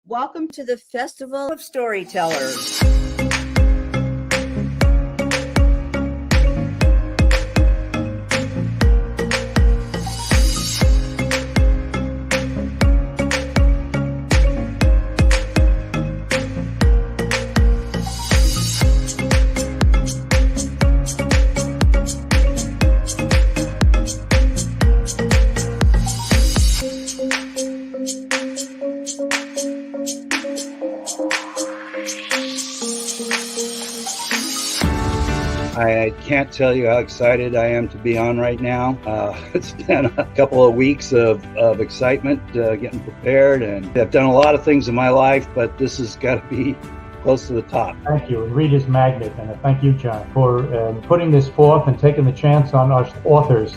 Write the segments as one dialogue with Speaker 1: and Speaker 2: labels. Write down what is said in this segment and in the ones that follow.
Speaker 1: Welcome to the Festival of Storytellers.
Speaker 2: I can't tell you how excited I am to be on right now. It's been a couple of weeks of excitement, getting prepared, and I've done a lot of things in my life, but this has got to be close to the top.
Speaker 3: Thank you, and Reader's Magnet, and thank you, John, for putting this forth and taking the chance on us authors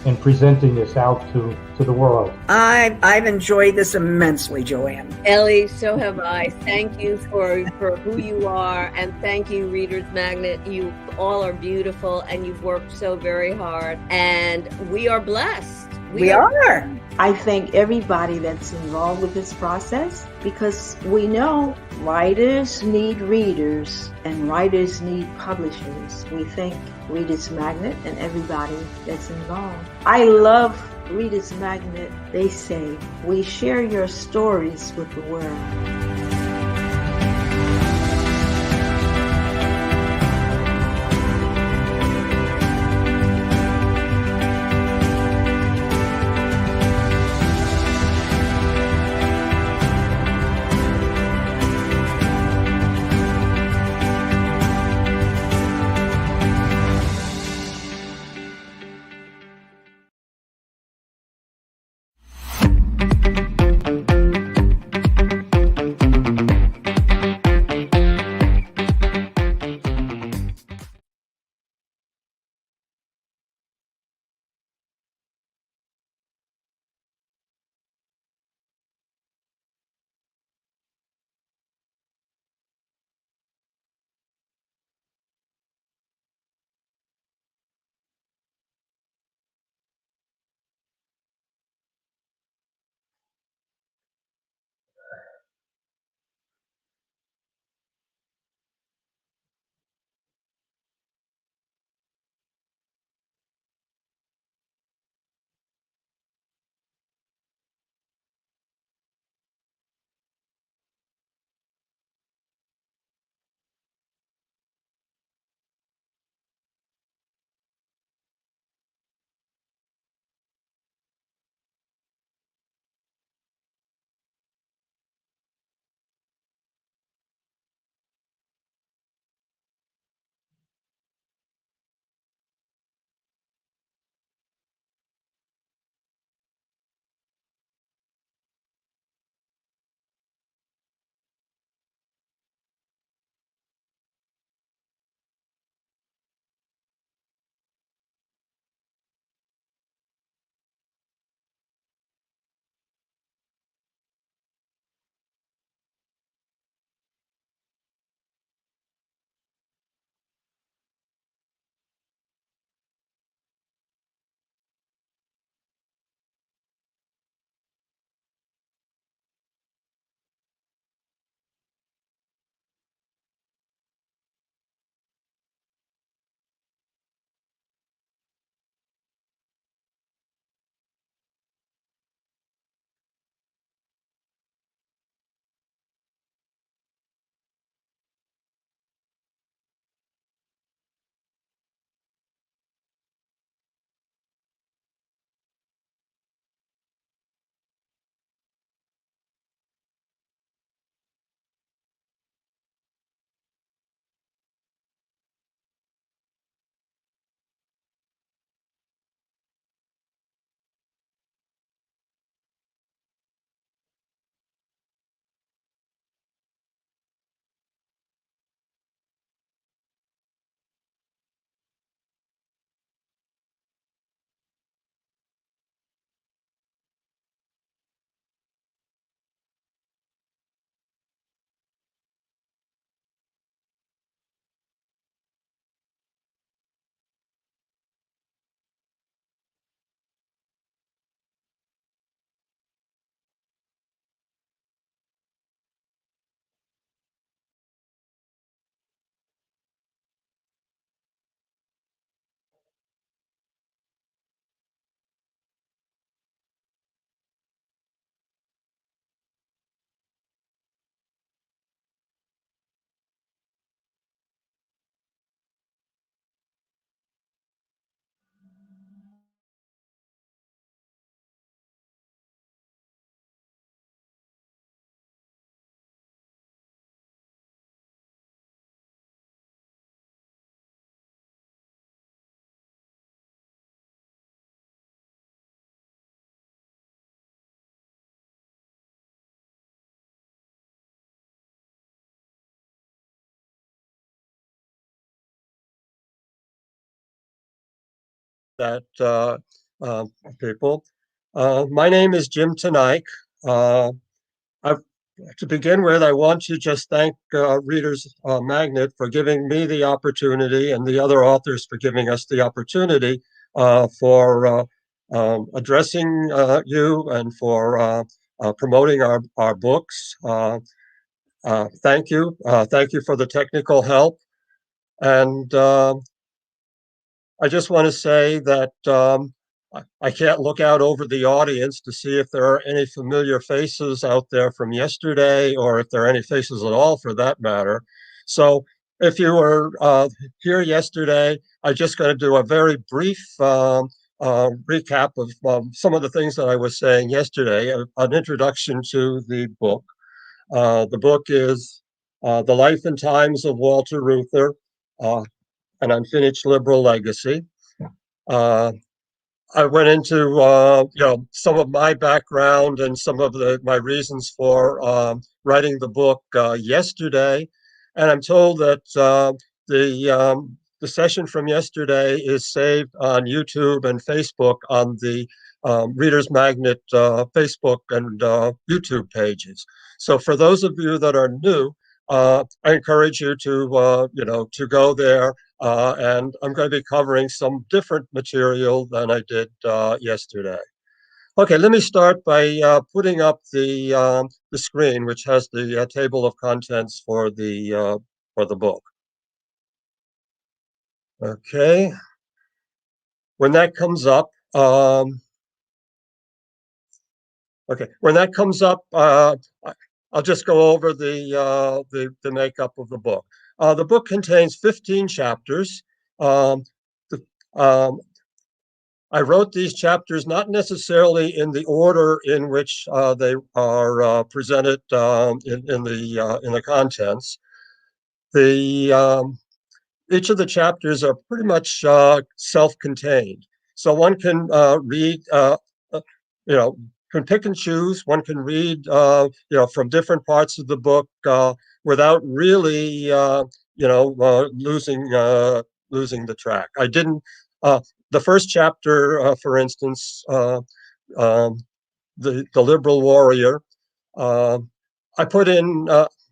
Speaker 3: in presenting this out to the world.
Speaker 1: I've enjoyed this immensely, Joanne.
Speaker 4: Ellie, so have I. Thank you for who you are, and thank you, Reader's Magnet. You all are beautiful, and you've worked so very hard, and we are blessed.
Speaker 1: We are.
Speaker 5: I thank everybody that's involved with this process, because we know writers need readers and writers need publishers. We thank Reader's Magnet and everybody that's involved. I love Reader's Magnet. They say, we share your stories with the world.
Speaker 6: that people. My name is Jim TENEYCK. I, to begin with, I want to just thank Readers Magnet for giving me the opportunity and the other authors for giving us the opportunity for addressing you and for promoting our books. Thank you. Thank you for the technical help. And I just want to say that I can't look out over the audience to see if there are any familiar faces out there from yesterday, or if there are any faces at all for that matter. So if you were here yesterday, I'm just going to do a very brief recap of some of the things that I was saying yesterday, an introduction to the book. The book is The Life and Times of Walter Reuther, An Unfinished Liberal Legacy. Uh, I went into some of my background and some of my reasons for writing the book yesterday, and I'm told that the session from yesterday is saved on YouTube and Facebook on the Reader's Magnet Facebook and YouTube pages. So for those of you that are new, I encourage you to go there. And I'm going to be covering some different material than I did yesterday. Okay, let me start by putting up the screen, which has the table of contents for the book. Okay, when that comes up, I'll just go over the makeup of the book. The book contains 15 chapters. Um, the, um, I wrote these chapters not necessarily in the order in which they are presented in the contents. Each of the chapters are pretty much self-contained, so one can read, can pick and choose. One can read, from different parts of the book without really, losing the track. I didn't. The first chapter, for instance, um, the liberal warrior, uh, I put in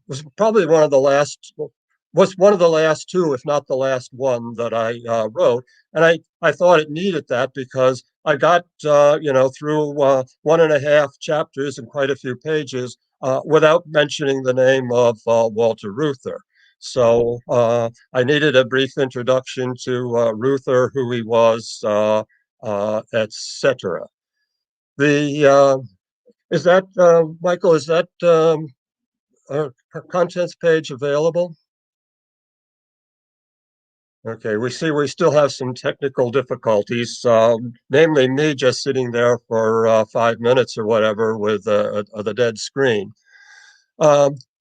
Speaker 6: was probably was one of the last two, if not the last one that I wrote, and I thought it needed that because I got through 1.5 chapters and quite a few pages without mentioning the name of Walter Reuther. So I needed a brief introduction to Reuther, who he was, etc. The is that Michael? Is that our contents page available? Okay, we see we still have some technical difficulties, namely me just sitting there for 5 minutes or whatever with the dead screen.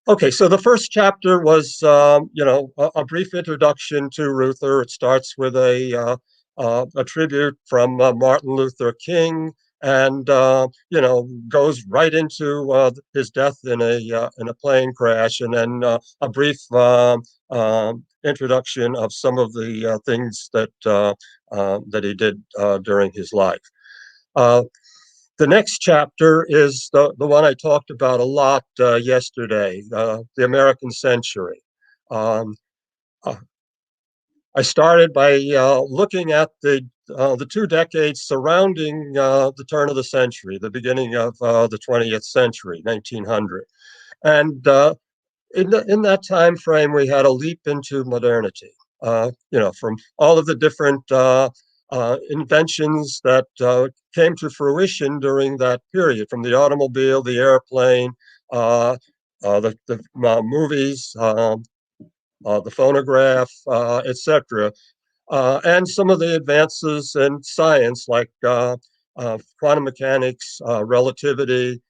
Speaker 6: Okay, so the first chapter was, a brief introduction to Reuther. It starts with a tribute from Martin Luther King, and goes right into his death in a plane crash, and then a brief introduction of some of the things that he did during his life. The next chapter is the one I talked about a lot yesterday, the American century. Um, uh, I started by looking at the 2 decades surrounding the turn of the century, the beginning of the 20th century, 1900. And in that time frame, we had a leap into modernity. From all of the different inventions that came to fruition during that period, from the automobile, the airplane, the movies, the phonograph, etc., and some of the advances in science like quantum mechanics, relativity,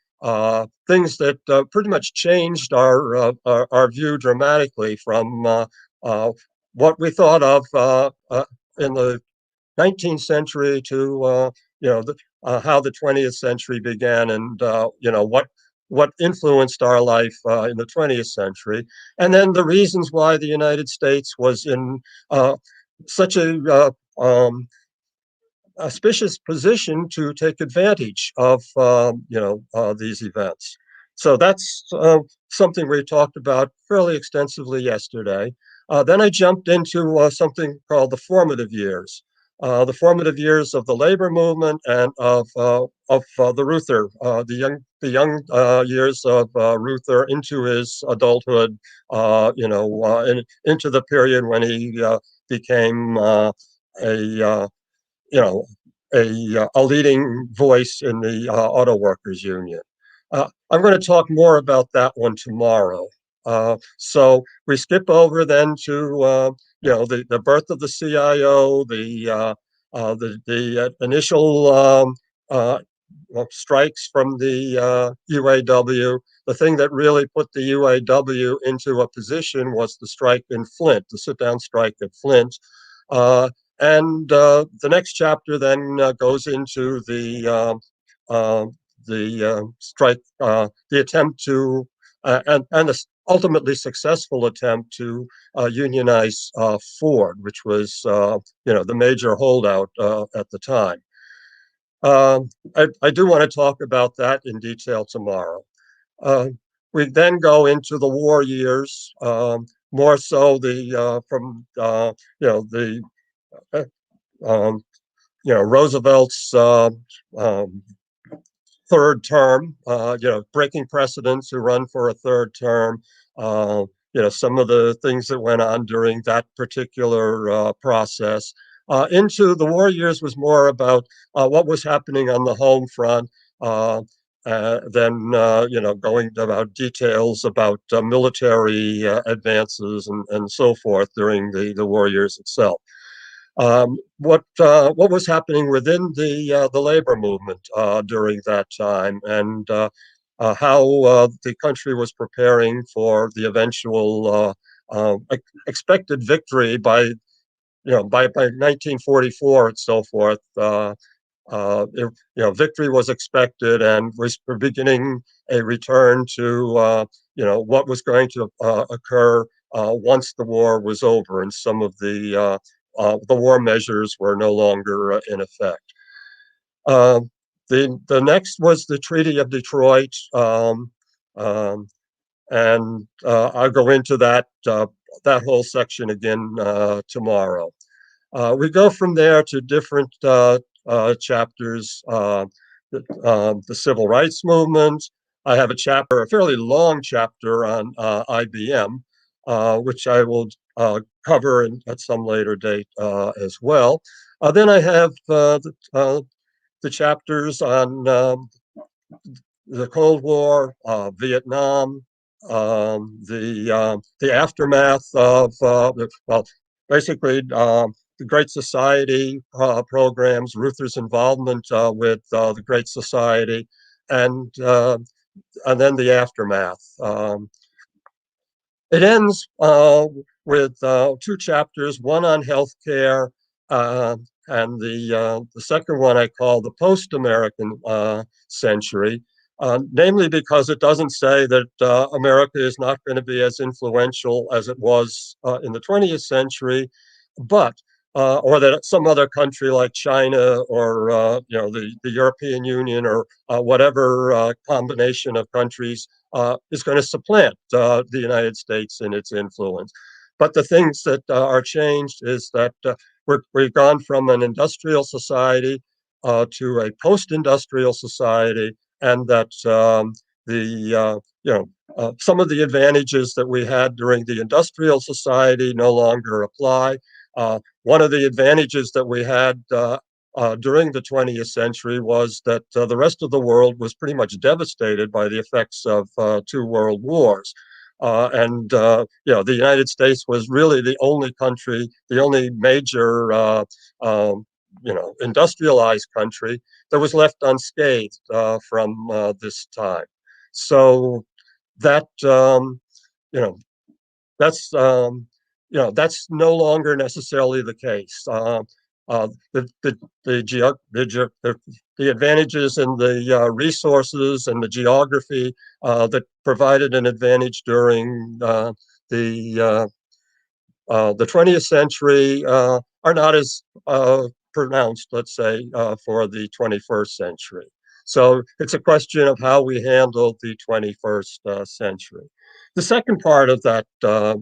Speaker 6: things that pretty much changed our view dramatically from what we thought of in the 19th century to how the 20th century began, and what influenced our life in the 20th century, and then the reasons why the United States was in such a auspicious position to take advantage of these events. So that's something we talked about fairly extensively yesterday. Then I jumped into something called the formative years. The formative years of the labor movement and of the Reuther, the young years of Reuther into his adulthood, into the period when he became a you know, a leading voice in the auto workers union. I'm going to talk more about that one tomorrow. So we skip over then to the birth of the CIO, the initial strikes from the UAW. The thing that really put the UAW into a position was the strike in Flint, the sit-down strike at Flint. And the next chapter then goes into the strike, the attempt to, and the ultimately successful attempt to unionize Ford, which was, the major holdout at the time. I do want to talk about that in detail tomorrow. Uh, we then go into the war years, more so from the uh, um, Roosevelt's third term, breaking precedents to run for a third term. Some of the things that went on during that particular process. Into the war years was more about what was happening on the home front. Then going about details about military advances and so forth during the war years itself. What was happening within the labor movement during that time, and how the country was preparing for the eventual expected victory by 1944 and so forth. Victory was expected, and we're beginning a return to what was going to occur once the war was over, and some of the war measures were no longer in effect. The next was the Treaty of Detroit, and I'll go into that whole section again tomorrow. We go from there to different chapters. The Civil Rights Movement. I have a fairly long chapter on IBM, which I will cover at some later date as well. Then I have the chapters on the Cold War, Vietnam, the aftermath of basically the Great Society programs, Reuther's involvement with the Great Society, and then the aftermath. It ends with two chapters, one on healthcare, and the second one I call the post-American century, namely because it doesn't say that America is not going to be as influential as it was in the 20th century, but or that some other country like China or the European Union or whatever combination of countries is going to supplant the United States in its influence. But the things that are changed is that we've gone from an industrial society to a post-industrial society, and that some of the advantages that we had during the industrial society no longer apply. One of the advantages that we had during the 20th century was that the rest of the world was pretty much devastated by the effects of two world wars. And the United States was really the only country, the only major, industrialized country that was left unscathed from this time. So that, that's that's no longer necessarily the case. The advantages in the resources and the geography that provided an advantage during the 20th century are not as pronounced, let's say, for the 21st century. So it's a question of how we handle the 21st century. The second part of that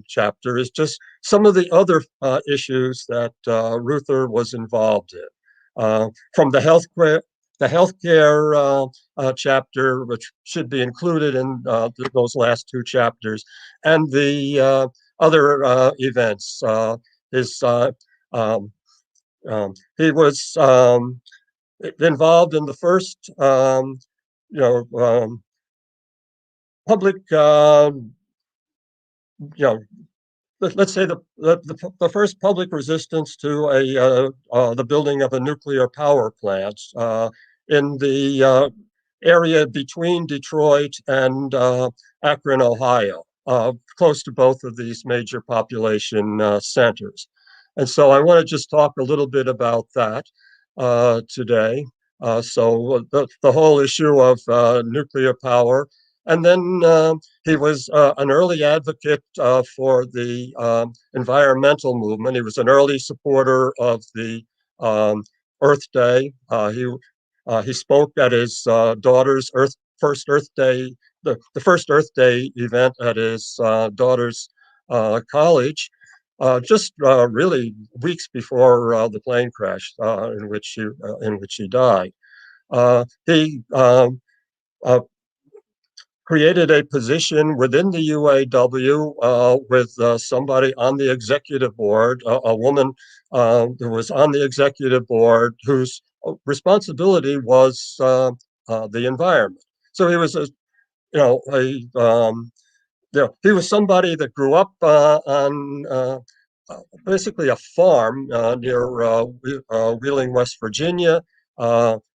Speaker 6: chapter is just some of the other issues that Ruther was involved in, from the healthcare chapter, which should be included in those last two chapters, and the other events. Um, he was involved in the first, you know, public, you know, let's say the first public resistance to the building of a nuclear power plant in the area between Detroit and Akron, Ohio, close to both of these major population centers. And so I want to just talk a little bit about that today. So the whole issue of nuclear power. And then he was an early advocate for the environmental movement. He was an early supporter of the Earth Day. He spoke at his daughter's first Earth Day, the first Earth Day event at his daughter's college, just really weeks before the plane crash in which he died. He created a position within the UAW with somebody on the executive board, a woman who was on the executive board whose responsibility was the environment. So he was he was somebody that grew up on basically a farm near Wheeling, West Virginia.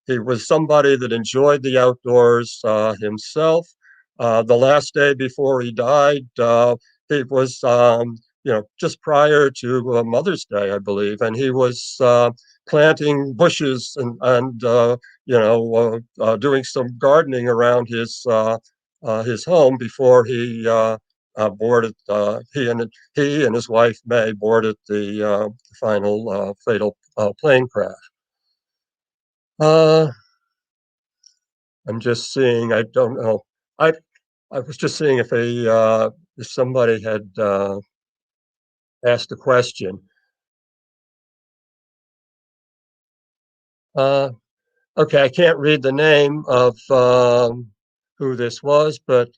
Speaker 6: He was somebody that enjoyed the outdoors himself. The last day before he died, it was just prior to Mother's Day, I believe, and he was planting bushes and doing some gardening around his home before he boarded. He and his wife May boarded the final fatal plane crash. I'm just seeing. I don't know. I was just seeing if somebody had asked a question. Okay, I can't read the name of who this was, but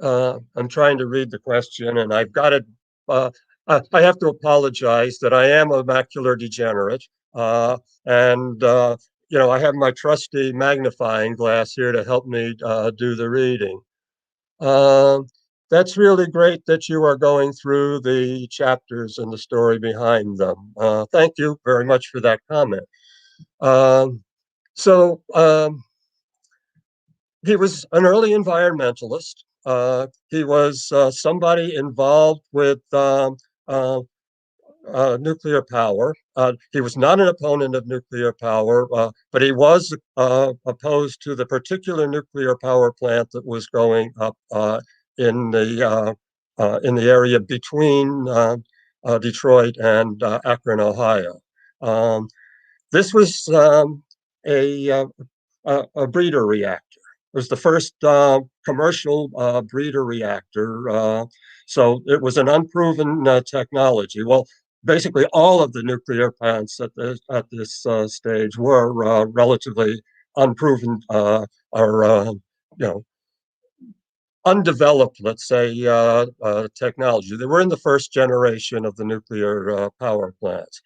Speaker 6: I'm trying to read the question, and I've got it. I have to apologize that I am a macular degenerate, and I have my trusty magnifying glass here to help me do the reading. That's really great that you are going through the chapters and the story behind them. Thank you very much for that comment. So he was an early environmentalist. He was somebody involved with nuclear power. He was not an opponent of nuclear power, but he was opposed to the particular nuclear power plant that was going up in the area between Detroit and Akron, Ohio. This was a breeder reactor. It was the first commercial breeder reactor. So it was an unproven technology. Well, basically all of the nuclear plants at this stage were relatively unproven or undeveloped, let's say, technology. They were in the first generation of the nuclear power plants.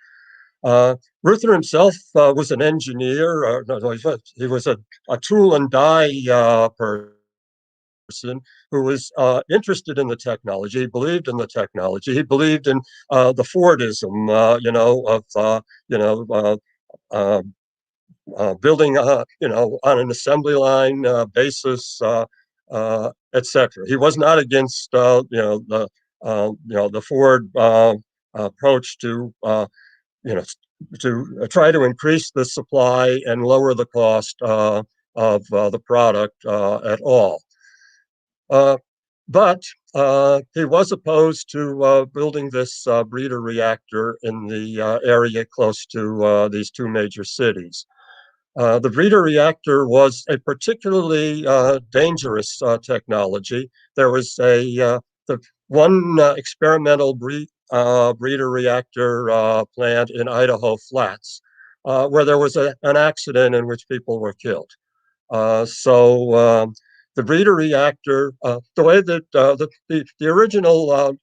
Speaker 6: Ruther himself was an engineer. He was a tool and die person who was interested in the technology. He believed in the technology. He believed in the Fordism, building, on an assembly line basis, etc. He was not against, the Ford approach to try to increase the supply and lower the cost of the product at all. But he was opposed to building this breeder reactor in the area close to these two major cities. The breeder reactor was a particularly dangerous technology. There was the one experimental breeder reactor plant in Idaho Flats where there was an accident in which people were killed. So the breeder reactor, the way that the original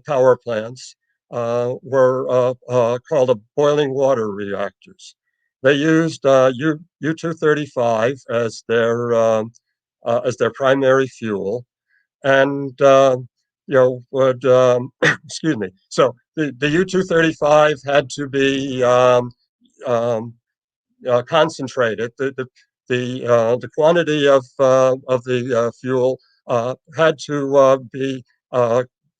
Speaker 6: power plants were called boiling water reactors. They used U-235 as their primary fuel, and would excuse me. So the U-235 had to be concentrated. The quantity of the fuel had to be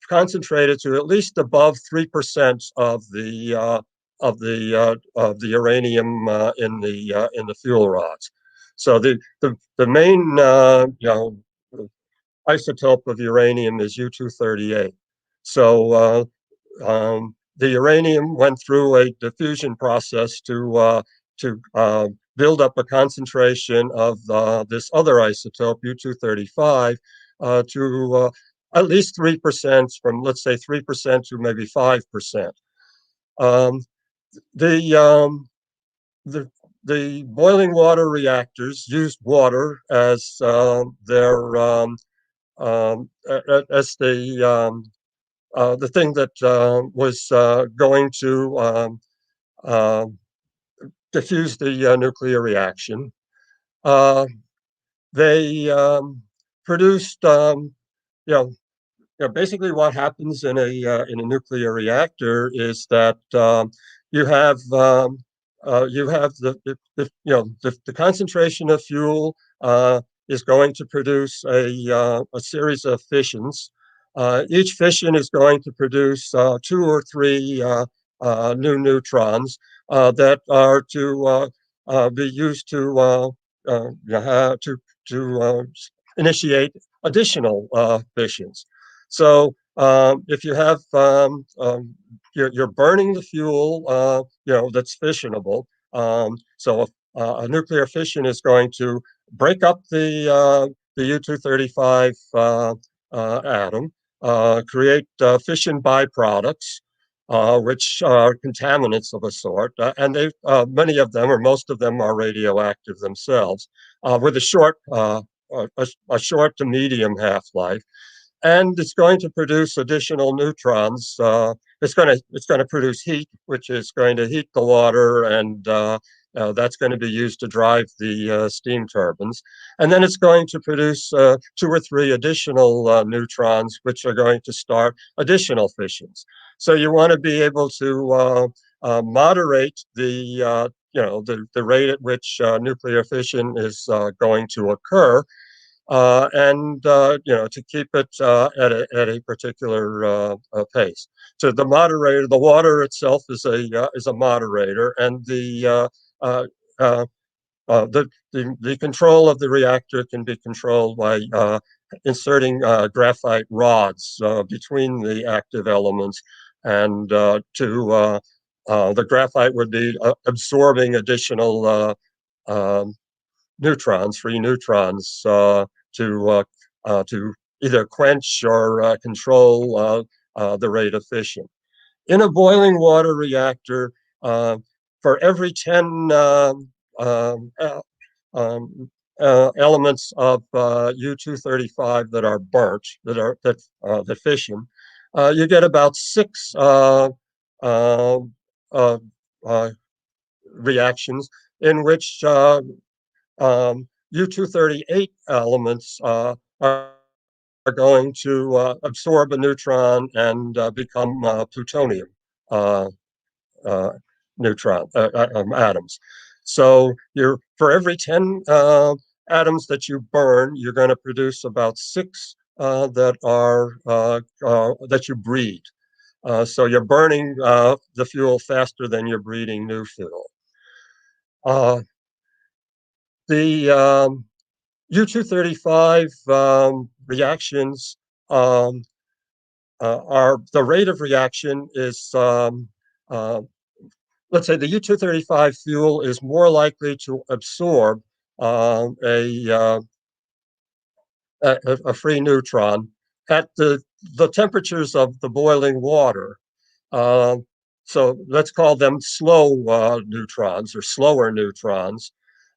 Speaker 6: concentrated to at least above 3% of the uranium in the fuel rods. So the main isotope of uranium is U-238. So the uranium went through a diffusion process to build up a concentration of this other isotope, U-235, to at least 3%, from let's say 3% to maybe 5%. Um, the, um, the the boiling water reactors used water as their as the thing that was going to uh, diffuse the nuclear reaction. Uh, they produced, you know, basically what happens in a nuclear reactor is that you have the concentration of fuel is going to produce a series of fissions. Each fission is going to produce two or three new neutrons that are to be used to initiate additional fissions. So if you have you're burning the fuel, that's fissionable. So a nuclear fission is going to break up the U-235 atom, create fission byproducts, which are contaminants of a sort, and many of them, or most of them, are radioactive themselves, with a short to medium half-life, and it's going to produce additional neutrons. It's going to produce heat, which is going to heat the water, and that's going to be used to drive the steam turbines. And then it's going to produce two or three additional neutrons, which are going to start additional fissions. So you want to be able to moderate the rate at which nuclear fission is going to occur, and to keep it at a particular pace. So the moderator, the water itself is a moderator, and uh, uh, the control of the reactor can be controlled by inserting graphite rods between the active elements, and the graphite would be absorbing additional free neutrons, to either quench or control the rate of fission. In a boiling water reactor, for every 10 elements of U-235 that are burnt, that fission, you get about 6 reactions in which U-238 elements are going to absorb a neutron and become plutonium uh, uh, atoms. So for every 10 atoms that you burn, you're going to produce about 6 that you breed. So you're burning the fuel faster than you're breeding new fuel. The U-235 reactions the rate of reaction is, let's say the U-235 fuel is more likely to absorb a free neutron at the temperatures of the boiling water. Uh, so let's call them slow neutrons or slower neutrons,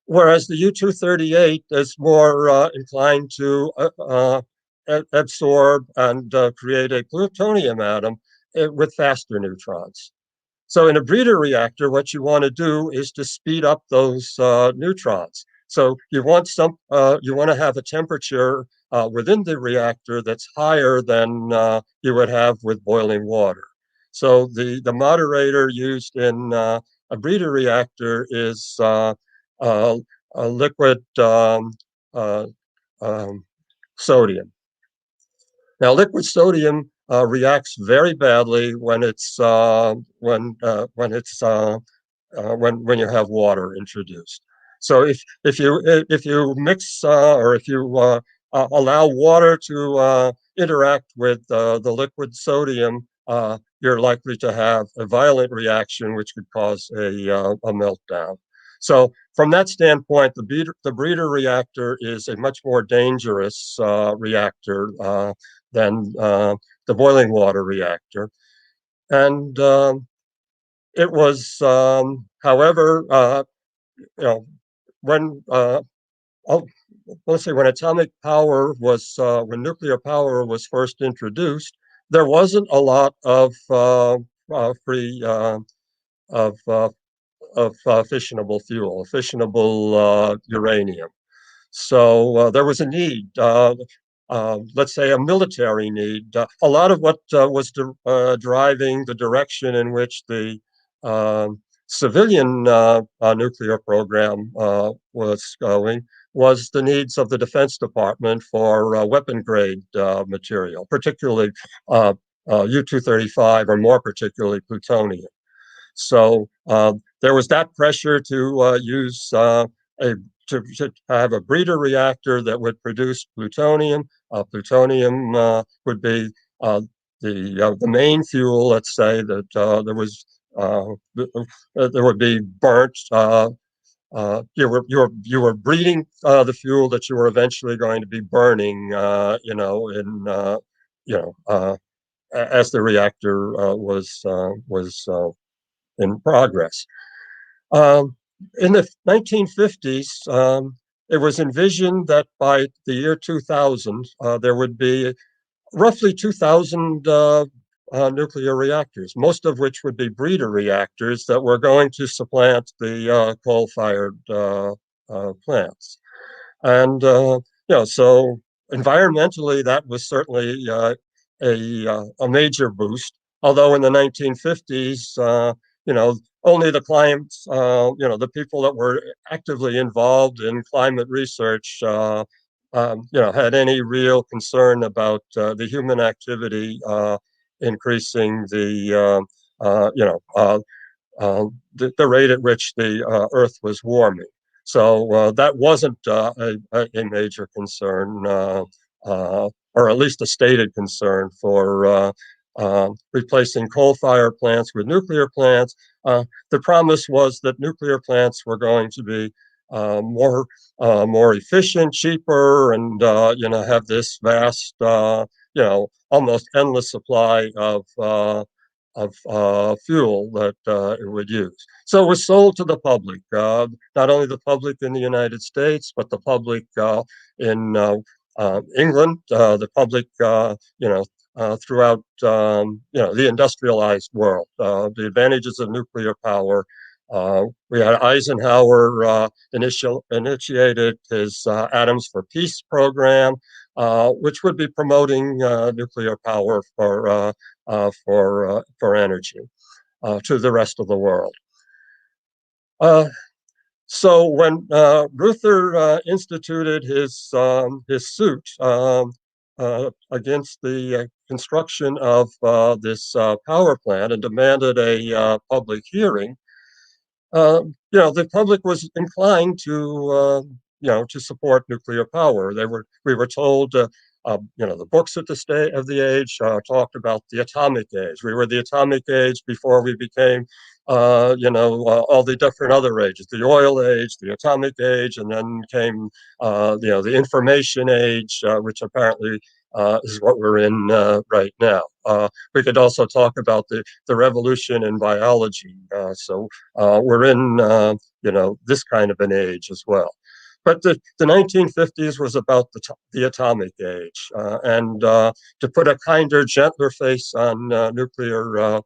Speaker 6: whereas the U-238 is more inclined to absorb and create a plutonium atom with faster neutrons. So in a breeder reactor, what you want to do is to speed up those neutrons. So you want to have a temperature within the reactor that's higher than you would have with boiling water. So the moderator used in a breeder reactor is a liquid uh, sodium. Now, liquid sodium reacts very badly when you have water introduced. So if you mix or if you allow water to interact with the liquid sodium, you're likely to have a violent reaction, which could cause a meltdown. So from that standpoint, the breeder reactor is a much more dangerous reactor than the boiling water reactor. And it was, however, when let's say when atomic power was when nuclear power was first introduced, there wasn't a lot of free fissionable fuel, fissionable uranium. So there was a need, let's say a military need. A lot of what was driving the direction in which the civilian nuclear program was going was the needs of the Defense Department for weapon grade material, particularly U-235 or more particularly plutonium. So there was that pressure to use to have a breeder reactor that would produce plutonium. Plutonium would be the main fuel. Let's say that there would be burnt. You were breeding the fuel that you were eventually going to be burning. As the reactor was in progress. In the 1950s, it was envisioned that by the year 2000, there would be roughly 2,000 nuclear reactors, most of which would be breeder reactors that were going to supplant the coal-fired plants. And so environmentally, that was certainly a major boost. Although in the 1950s, only the clients, the people that were actively involved in climate research, had any real concern about the human activity increasing the rate at which the Earth was warming. So that wasn't a major concern, or at least a stated concern for replacing coal-fired plants with nuclear plants. The promise was that nuclear plants were going to be more efficient, cheaper, and have this vast, almost endless supply of fuel that it would use. So it was sold to the public, not only the public in the United States, but the public in England, the public, throughout, the industrialized world, the advantages of nuclear power. We had Eisenhower initiated his Atoms for Peace program, which would be promoting nuclear power for energy to the rest of the world. So when Ruther instituted his suit against the construction of this power plant and demanded a public hearing, the public was inclined to support nuclear power. We were told the books at the state of the age talked about the atomic age. We were the atomic age before we became, all the different other ages, the oil age, the atomic age, and then came, the information age, which apparently is what we're in right now. We could also talk about the revolution in biology. So we're in, this kind of an age as well. But the 1950s was about the atomic age. And to put a kinder, gentler face on nuclear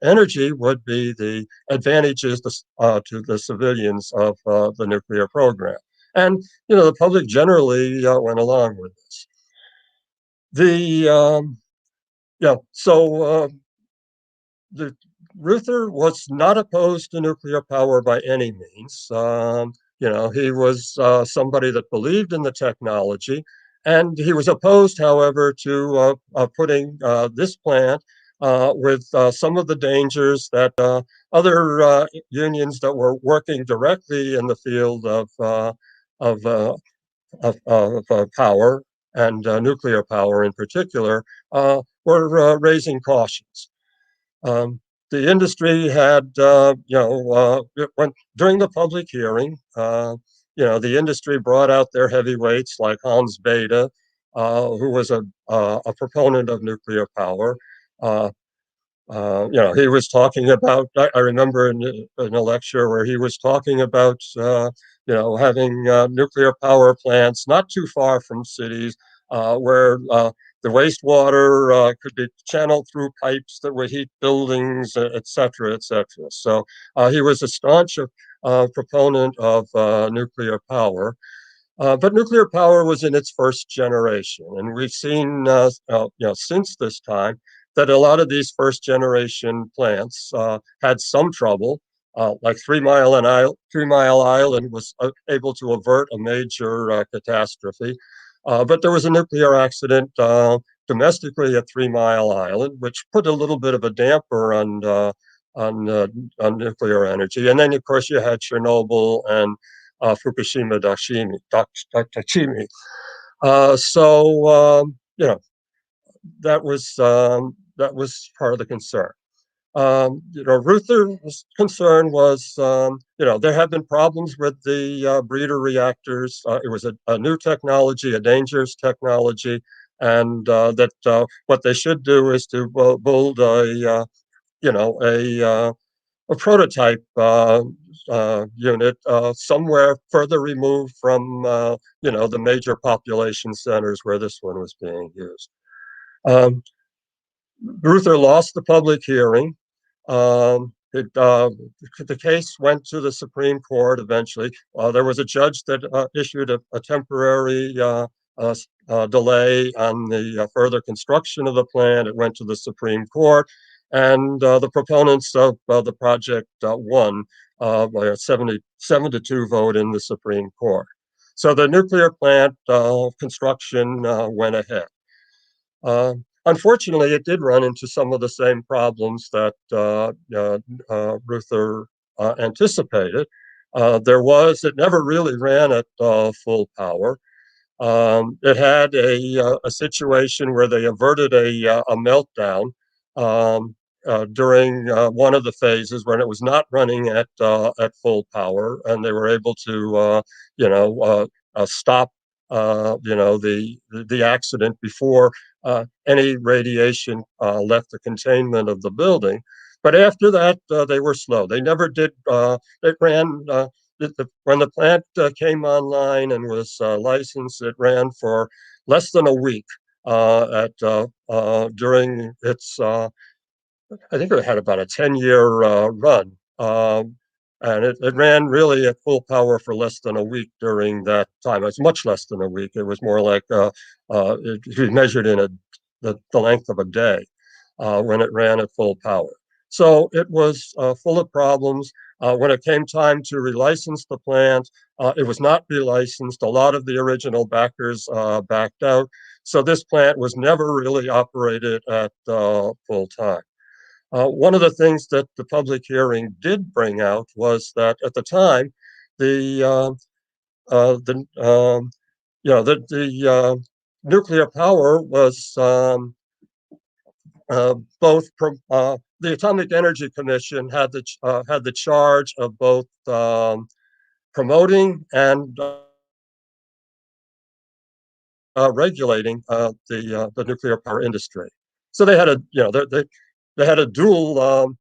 Speaker 6: energy would be the advantages to the civilians of the nuclear program. And, the public generally went along with this. The Ruther was not opposed to nuclear power by any means. He was somebody that believed in the technology, and he was opposed, however, to putting this plant with some of the dangers that other unions that were working directly in the field of power and nuclear power in particular were raising cautions. The industry had, during the public hearing, the industry brought out their heavyweights like Hans Bethe, who was a proponent of nuclear power. He was talking about, I remember in a lecture where he was talking about, having nuclear power plants not too far from cities where the wastewater could be channeled through pipes that would heat buildings, et cetera, et cetera. So he was a staunch proponent of nuclear power. But nuclear power was in its first generation, and we've seen, since this time, that a lot of these first generation plants had some trouble. Like 3 Mile Island was able to avert a major catastrophe, but there was a nuclear accident domestically at 3 Mile Island, which put a little bit of a damper on nuclear energy. And then, of course, you had Chernobyl and Fukushima Daiichi. That was part of the concern. Ruther's concern was, there have been problems with the breeder reactors. It was a new technology, a dangerous technology, and that what they should do is to build a prototype unit somewhere further removed from, the major population centers where this one was being used. Ruther lost the public hearing. The case went to the Supreme Court eventually. There was a judge that issued a temporary delay on the further construction of the plant. It went to the Supreme Court, and the proponents of the project won by a 7-2 vote in the Supreme Court. So the nuclear plant construction went ahead. Unfortunately, it did run into some of the same problems that Ruther anticipated. It never really ran at full power. It had a situation where they averted a meltdown during one of the phases when it was not running at full power, and they were able to, stop, the accident before any radiation left the containment of the building. But after that, they were slow. They never did. It ran. When the plant came online and was licensed, it ran for less than a week during its, I think it had about a 10-year run. And it ran really at full power for less than a week during that time. It was much less than a week. It was more like it measured in the length of a day when it ran at full power. So it was full of problems. When it came time to relicense the plant, it was not relicensed. A lot of the original backers backed out. So this plant was never really operated at full time. One of the things that the public hearing did bring out was that at the time, the nuclear power was both the Atomic Energy Commission had the charge of both promoting and regulating the nuclear power industry. So they had a they had a dual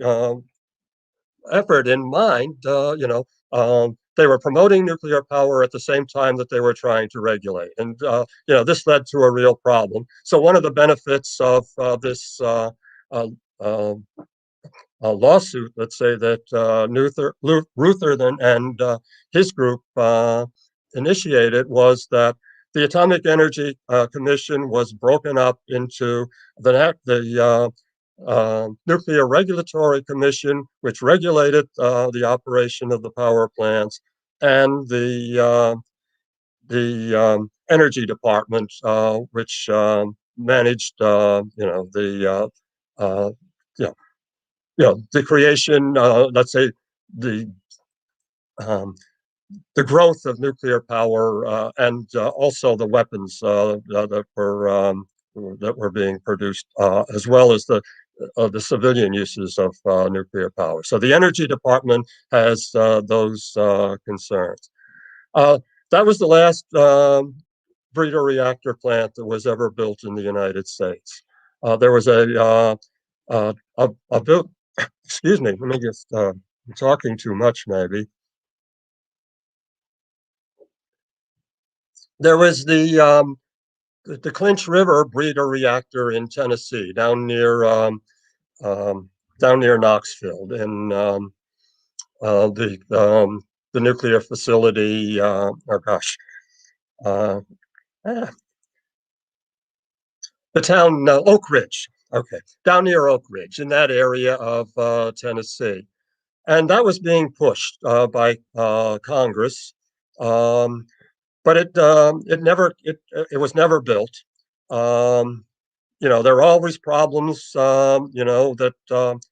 Speaker 6: uh, effort in mind. They were promoting nuclear power at the same time that they were trying to regulate, and this led to a real problem. So one of the benefits of this uh, uh, lawsuit, let's say, that Ruther and his group initiated, was that the Atomic Energy Commission was broken up into the Nuclear Regulatory Commission, which regulated the operation of the power plants, and the Energy Department, which managed, uh, you know, the creation, let's say, the um, the growth of nuclear power, and also the weapons that were being produced, as well as the civilian uses of nuclear power. So the Energy Department has those concerns. Uh, that was the last breeder reactor plant that was ever built in the United States. There was a built. Excuse me. Let me just. I'm talking too much, maybe. There was the Clinch River breeder reactor in Tennessee, um, down near Knoxville, in uh, the um, the nuclear facility. Oh gosh, uh, ah, the town Oak Ridge. Okay, down near Oak Ridge, in that area of Tennessee, and that was being pushed by Congress. Um, but it was never built. Um, there are always problems. That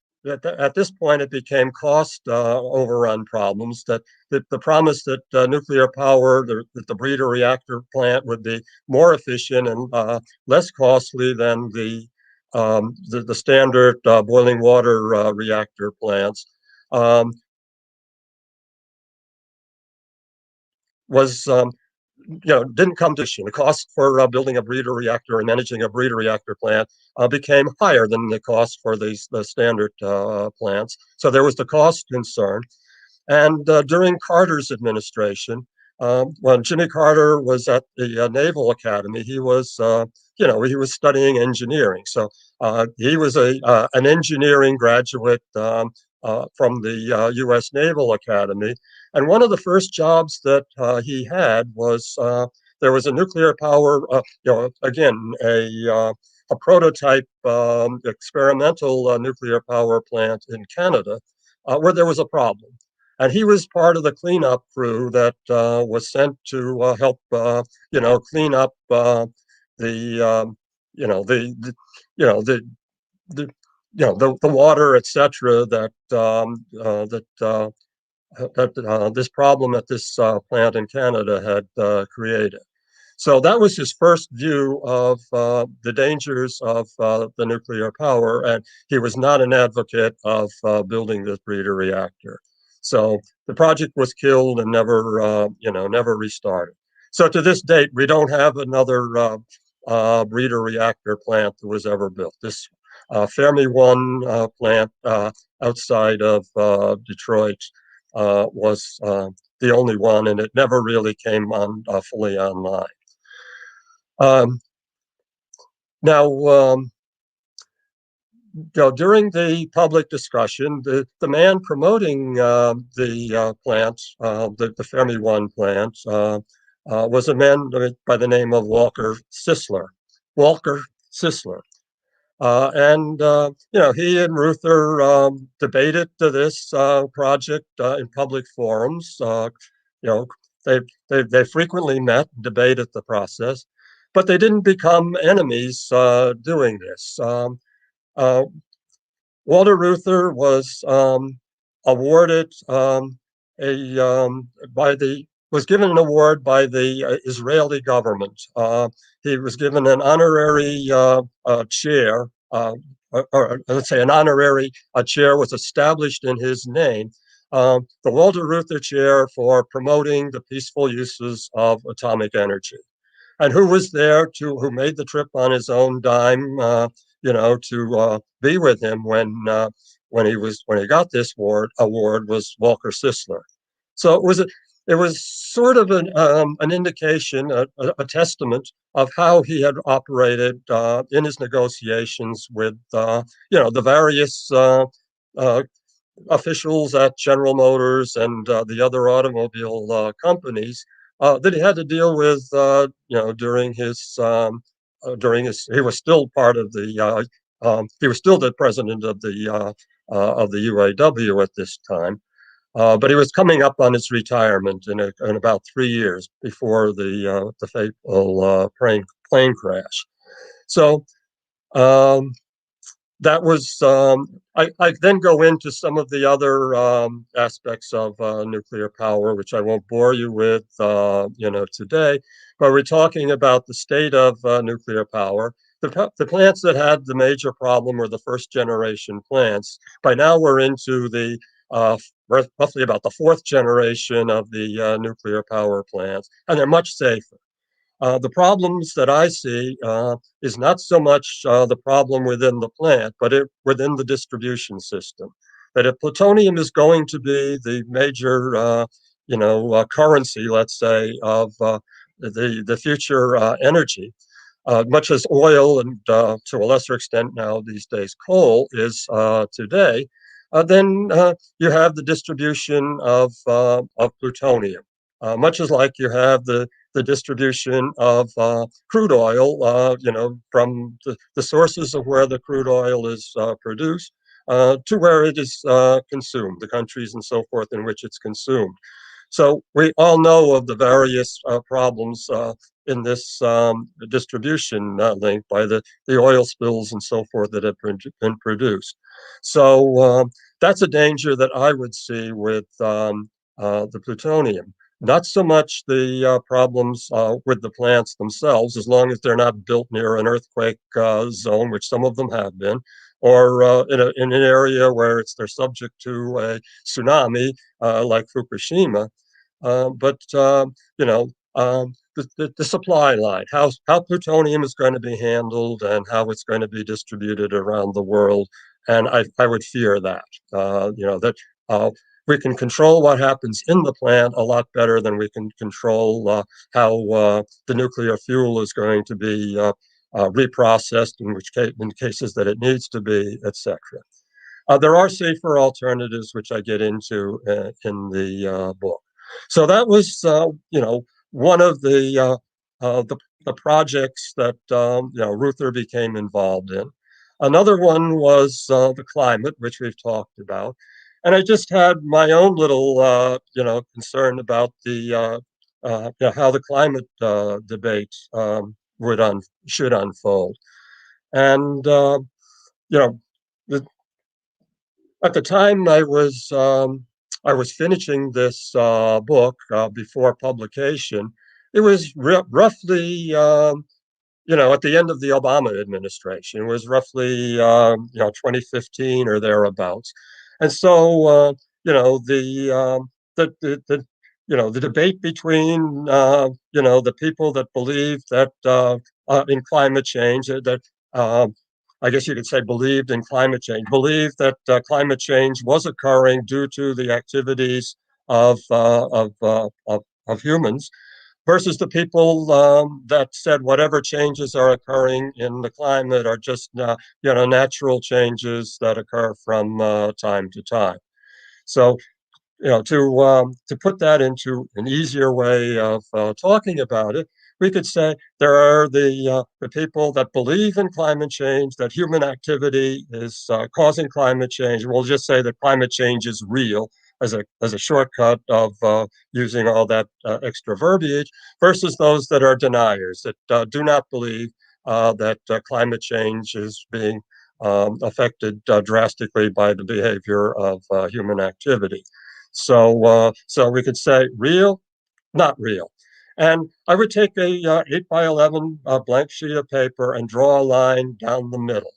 Speaker 6: at this point it became cost overrun problems. That the promise that nuclear power, that the breeder reactor plant would be more efficient and less costly than the standard boiling water reactor plants. Um, was didn't come to fruition. The cost for building a breeder reactor and managing a breeder reactor plant became higher than the cost for the standard plants. So there was the cost concern. And during Carter's administration, when Jimmy Carter was at the Naval Academy, he was studying engineering. So he was an engineering graduate from the U.S. Naval Academy. And one of the first jobs that he had was there was a nuclear power, again, a prototype experimental nuclear power plant in Canada where there was a problem. And he was part of the cleanup crew that was sent to help, clean up the, the, you know, the, the water, etc. That this problem at this plant in Canada had created. So that was his first view of the dangers of the nuclear power, and he was not an advocate of building this breeder reactor. So the project was killed and never restarted. So to this date, we don't have another breeder reactor plant that was ever built. This Fermi 1 plant outside of Detroit was the only one, and it never really came on fully online. Um, now, during the public discussion, the man promoting the plant, the Fermi 1 plant, was a man by the name of Walker Sisler. Walker Sisler. He and Ruther debated this project in public forums. You know, they frequently met, debated the process, but they didn't become enemies doing this. Uh, Walter Reuther was awarded by the was given an award by the Israeli government. He was given an honorary chair, or let's say an honorary chair was established in his name, the Walter Reuther Chair for promoting the peaceful uses of atomic energy. And who was there who made the trip on his own dime, to be with him when he got this award was Walker Sisler. So it was sort of an indication, a testament of how he had operated in his negotiations with the various officials at General Motors and the other automobile companies that he had to deal with, he was still part of he was still the president of the UAW at this time, but he was coming up on his retirement in about 3 years before the fateful plane crash. So. That was I then go into some of the other aspects of nuclear power, which I won't bore you with today, but we're talking about the state of nuclear power. The plants that had the major problem were the first generation plants. By now we're into the roughly about the fourth generation of the nuclear power plants, and they're much safer. The problems that I see is not so much the problem within the plant, but within the distribution system. That if plutonium is going to be the major, currency, let's say, of the future energy, much as oil and to a lesser extent now these days coal is today, then you have the distribution of plutonium, much as like you have the distribution of crude oil, from the sources of where the crude oil is produced to where it is consumed, the countries and so forth in which it's consumed. So we all know of the various problems in this distribution link by the oil spills and so forth that have been produced. So that's a danger that I would see with the plutonium. Not so much the problems with the plants themselves, as long as they're not built near an earthquake zone, which some of them have been, or in an area where they're subject to a tsunami like Fukushima. But the supply line, how plutonium is going to be handled and how it's going to be distributed around the world, and I would fear that that we can control what happens in the plant a lot better than we can control how the nuclear fuel is going to be reprocessed, in cases that it needs to be, etc. There are safer alternatives, which I get into in the book. So that was, one of the projects that Reuther became involved in. Another one was the climate, which we've talked about, and I just had my own little, concern about the how the climate debate should unfold, and you know. The, at the time I was finishing this book before publication, it was roughly at the end of the Obama administration. It was roughly 2015 or thereabouts, and so the debate between the people that believe that in climate change, that I guess you could say believed in climate change, believed that climate change was occurring due to the activities of humans, versus the people that said whatever changes are occurring in the climate are just natural changes that occur from time to time. So to put that into an easier way of talking about it, we could say there are the people that believe in climate change, that human activity is causing climate change. We'll just say that climate change is real as a shortcut of using all that extra verbiage, versus those that are deniers, that do not believe that climate change is being affected drastically by the behavior of human activity. So we could say real, not real. And I would take a 8 by 11 blank sheet of paper and draw a line down the middle,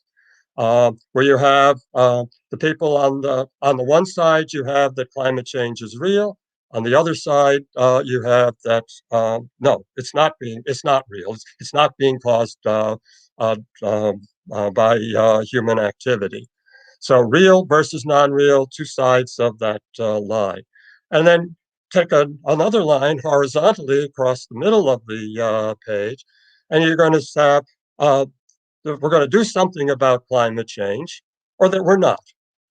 Speaker 6: where you have the people on the one side, you have that climate change is real. On the other side, you have that no, it's not real. It's not being caused uh, um, by human activity. So real versus non-real, two sides of that line, and then take another line horizontally across the middle of the page, and you're going to have that we're going to do something about climate change, or that we're not.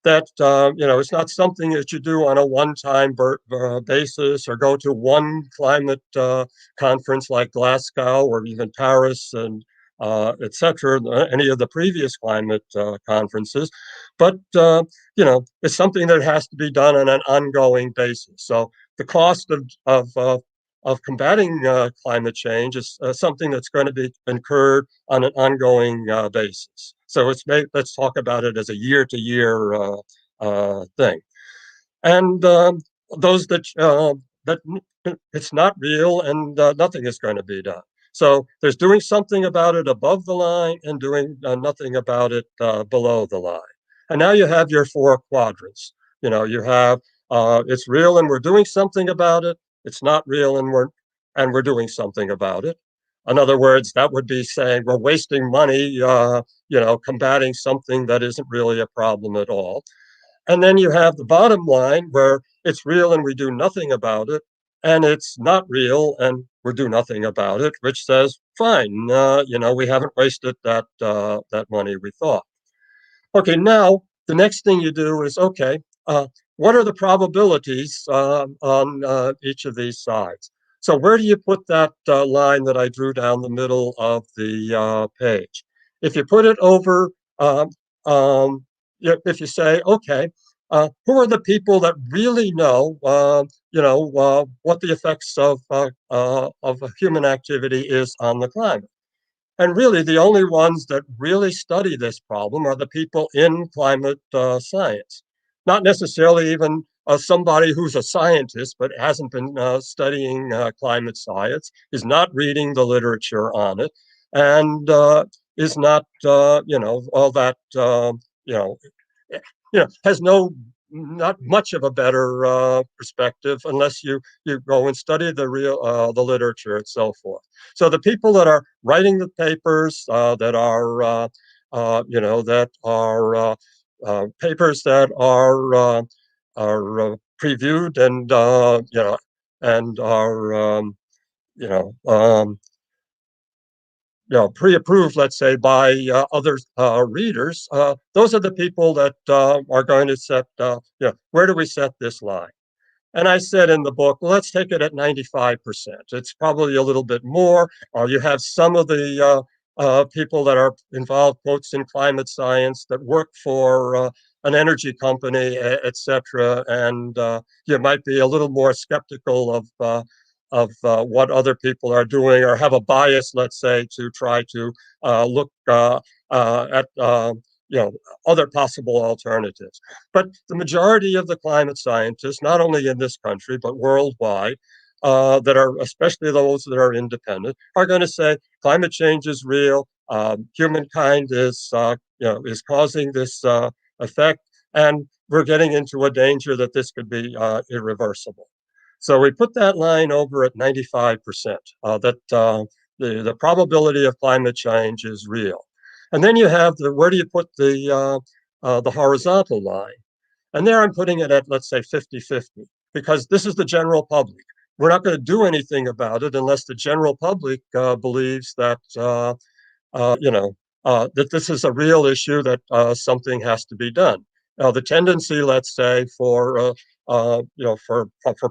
Speaker 6: That it's not something that you do on a one-time basis, or go to one climate conference like Glasgow or even Paris and etc. Any of the previous climate conferences, but it's something that has to be done on an ongoing basis. So the cost of combating climate change is something that's going to be incurred on an ongoing basis. So let's talk about it as a year-to-year thing. And those that it's not real, and nothing is going to be done. So there's doing something about it above the line and doing nothing about it below the line. And now you have your four quadrants. You have it's real and we're doing something about it. It's not real and we're doing something about it. In other words, that would be saying we're wasting money, combating something that isn't really a problem at all. And then you have the bottom line where it's real and we do nothing about it, and it's not real and we do nothing about it, which says, fine, we haven't wasted that money we thought. Okay, now the next thing you do is, okay, what are the probabilities on each of these sides? So where do you put that line that I drew down the middle of the page? If you put it over, if you say, okay, who are the people that really know, what the effects of human activity is on the climate? And really, the only ones that really study this problem are the people in climate science. Not necessarily even somebody who's a scientist but hasn't been studying climate science, is not reading the literature on it, and is not, all that, has not much of a better perspective unless you go and study the literature and so forth. So the people that are writing the papers that are papers that are previewed and and are you know um, pre-approved, let's say, by other readers, those are the people that are going to set, where do we set this line? And I said in the book, well, let's take it at 95%. It's probably a little bit more. You have some of the people that are involved, quotes, in climate science that work for an energy company, et cetera. And you might be a little more skeptical of what other people are doing, or have a bias, let's say, to try to look at other possible alternatives. But the majority of the climate scientists, not only in this country but worldwide, that are, especially those that are independent, are going to say climate change is real. Humankind is causing this effect, and we're getting into a danger that this could be irreversible. So we put that line over at 95%, that the probability of climate change is real. And then you have where do you put the horizontal line? And there I'm putting it at, let's say, 50-50, because this is the general public. We're not going to do anything about it unless the general public believes that, that this is a real issue, that something has to be done. Now, the tendency, let's say, for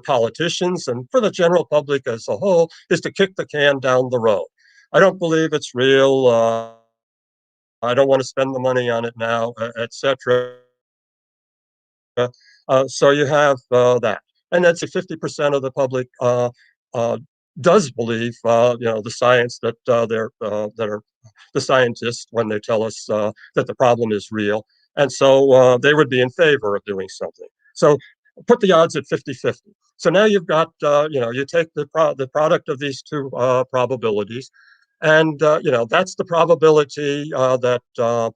Speaker 6: politicians and for the general public as a whole, is to kick the can down the road. I don't believe it's real. I don't want to spend the money on it now, etc. So you have that, and that's 50% of the public uh, does believe, the science that that are the scientists when they tell us that the problem is real, and so they would be in favor of doing something. So put the odds at 50-50. So now you've got, you take the product of these two probabilities, and that's the probability that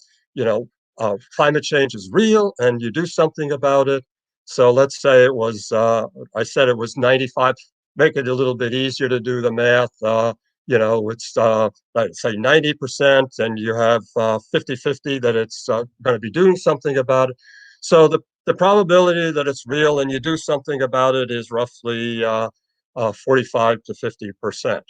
Speaker 6: climate change is real, and you do something about it. So let's say it was, I said it was 95. Make it a little bit easier to do the math. It's let's say 90%, and you have 50-50 that it's going to be doing something about it. So the probability that it's real and you do something about it is roughly 45 to 50%.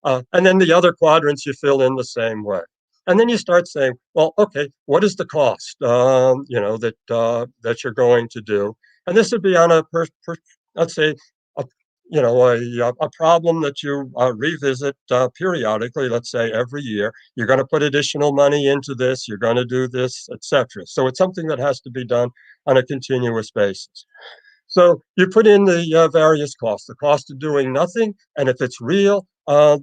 Speaker 6: And then the other quadrants you fill in the same way. And then you start saying, well, okay, what is the cost, that you're going to do? And this would be on let's say, a, a problem that you revisit periodically, let's say every year. You're going to put additional money into this, you're going to do this, etc. So it's something that has to be done on a continuous basis. So you put in the various costs, the cost of doing nothing, and if it's real, the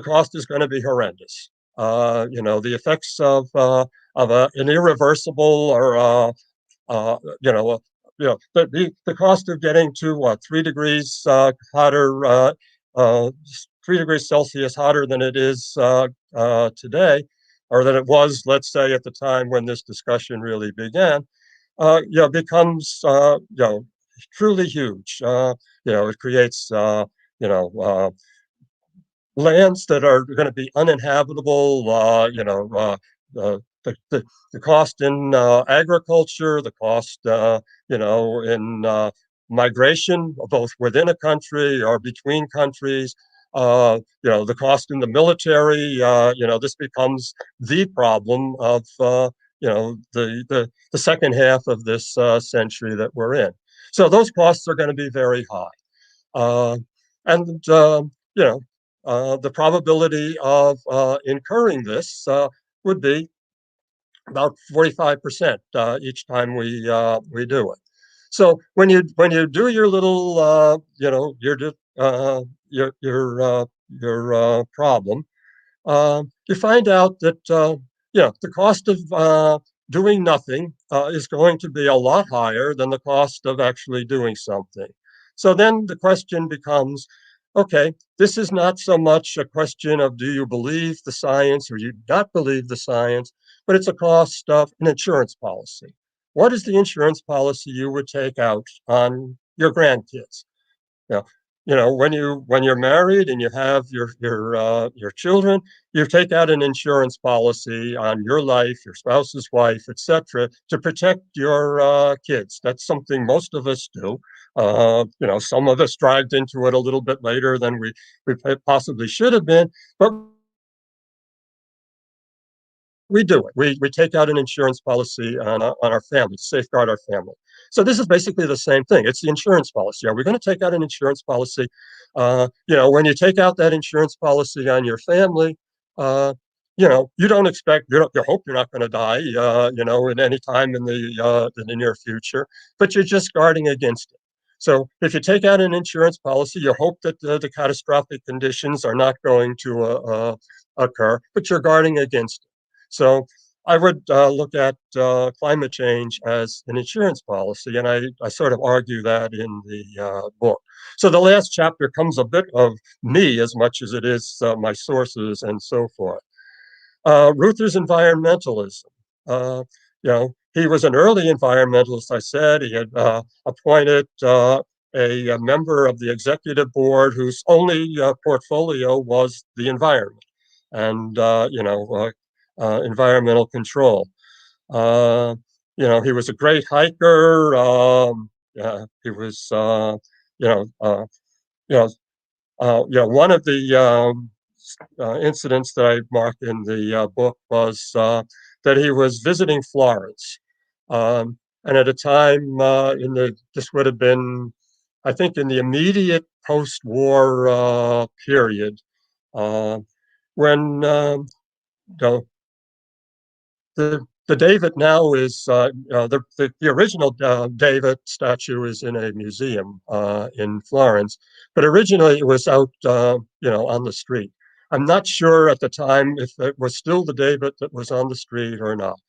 Speaker 6: cost is going to be horrendous. The effects of an irreversible or the cost of getting to 3 degrees hotter, 3 degrees Celsius hotter than it is today, or than it was, let's say, at the time when this discussion really began, becomes truly huge. It creates lands that are going to be uninhabitable. The cost in agriculture, the cost in migration, both within a country or between countries. The cost in the military. This becomes the problem of the second half of this century that we're in. So those costs are going to be very high, and the probability of incurring this would be about 45% each time we do it. So when you do your little your problem, you find out that the cost of doing nothing is going to be a lot higher than the cost of actually doing something. So then the question becomes, okay, this is not so much a question of do you believe the science or you not believe the science, but it's a cost of an insurance policy. What is the insurance policy you would take out on your grandkids? Now, when you're married and you have your children, you take out an insurance policy on your life, your spouse's wife, etc., to protect your kids. That's something most of us do. Some of us dragged into it a little bit later than we possibly should have been, but we do it. We take out an insurance policy on our family to safeguard our family. So this is basically the same thing. It's the insurance policy. Are we going to take out an insurance policy? When you take out that insurance policy on your family, you don't expect, you hope you're not going to die, at any time in the near future, but you're just guarding against it. So if you take out an insurance policy, you hope that the catastrophic conditions are not going to occur, but you're guarding against it. So I would look at climate change as an insurance policy, and I sort of argue that in the book. So the last chapter comes a bit of me as much as it is my sources and so forth. Ruther's environmentalism. He was an early environmentalist, I said. He had appointed a member of the executive board whose only portfolio was the environment and, environmental control. He was a great hiker. He was, one of the incidents that I marked in the book was that he was visiting Florence, and at a time this would have been, I think, in the immediate post-war period, when the David now is the original David statue is in a museum in Florence, but originally it was out on the street. I'm not sure at the time if it was still the David that was on the street or not.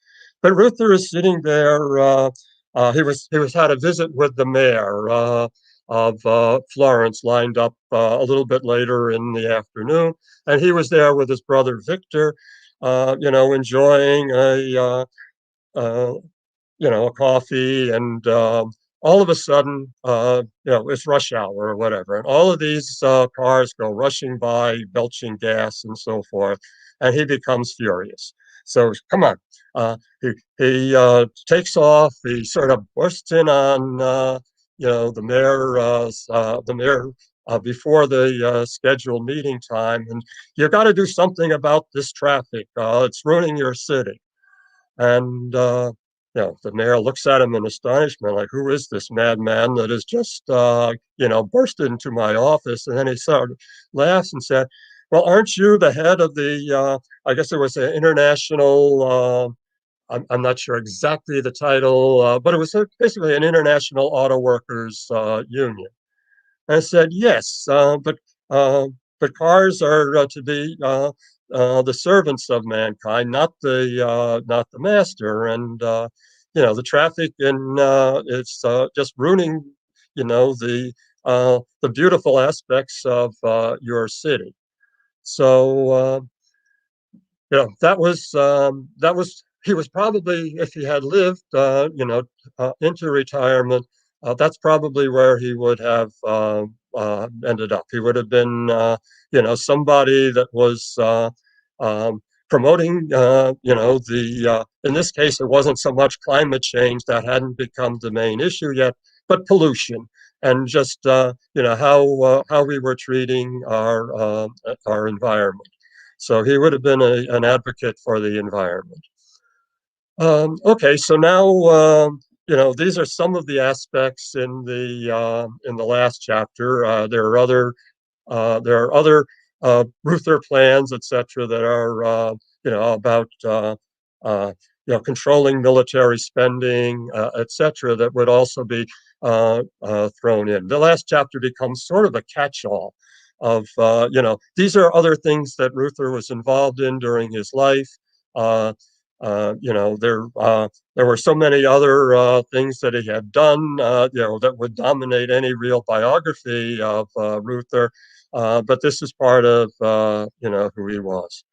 Speaker 6: But Ruther is sitting there he was had a visit with the mayor of Florence lined up a little bit later in the afternoon, and he was there with his brother Victor, enjoying uh, a coffee, and all of a sudden, it's rush hour or whatever, and all of these cars go rushing by, belching gas and so forth, and he becomes furious. So come on, he takes off. He sort of bursts in on the mayor before the scheduled meeting time, and you got to do something about this traffic. It's ruining your city. And the mayor looks at him in astonishment, like, "Who is this madman that has just, burst into my office?" And then he sort of laughs and said, "Well, aren't you the head of the, I guess it was an international, I'm not sure exactly the title, but it was basically an international auto workers union." I said, "Yes, but cars are to be the servants of mankind, not the master. And the traffic and it's just ruining, the beautiful aspects of your city." So that was he was probably, if he had lived, into retirement, that's probably where he would have ended up. He would have been, somebody that was promoting, in this case, it wasn't so much climate change that hadn't become the main issue yet, but pollution and just, how we were treating our environment. So he would have been an advocate for the environment. Okay, so now these are some of the aspects in the last chapter. There are other Ruther plans, etc., that are about uh, controlling military spending, etc., that would also be thrown in. The last chapter becomes sort of a catch-all of these are other things that Ruther was involved in during his life. Uh, there were so many other things that he had done, that would dominate any real biography of Ruther. But this is part of who he was.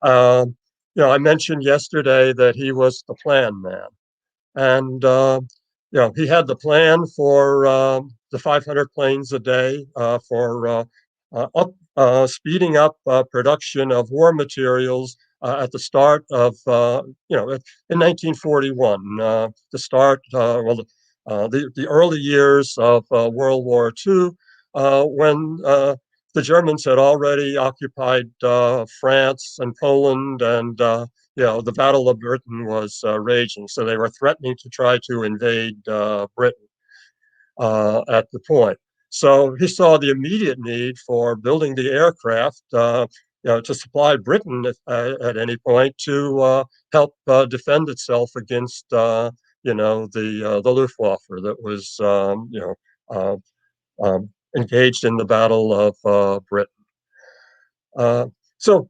Speaker 6: I mentioned yesterday that he was the plan man, and he had the plan for the 500 planes a day, for speeding up production of war materials at the start of in 1941, the start the early years of World War II, when the Germans had already occupied France and Poland, and the Battle of Britain was raging. So they were threatening to try to invade Britain at the point. So he saw the immediate need for building the aircraft, to supply Britain at any point, to help defend itself against, the Luftwaffe that was, engaged in the Battle of Britain. So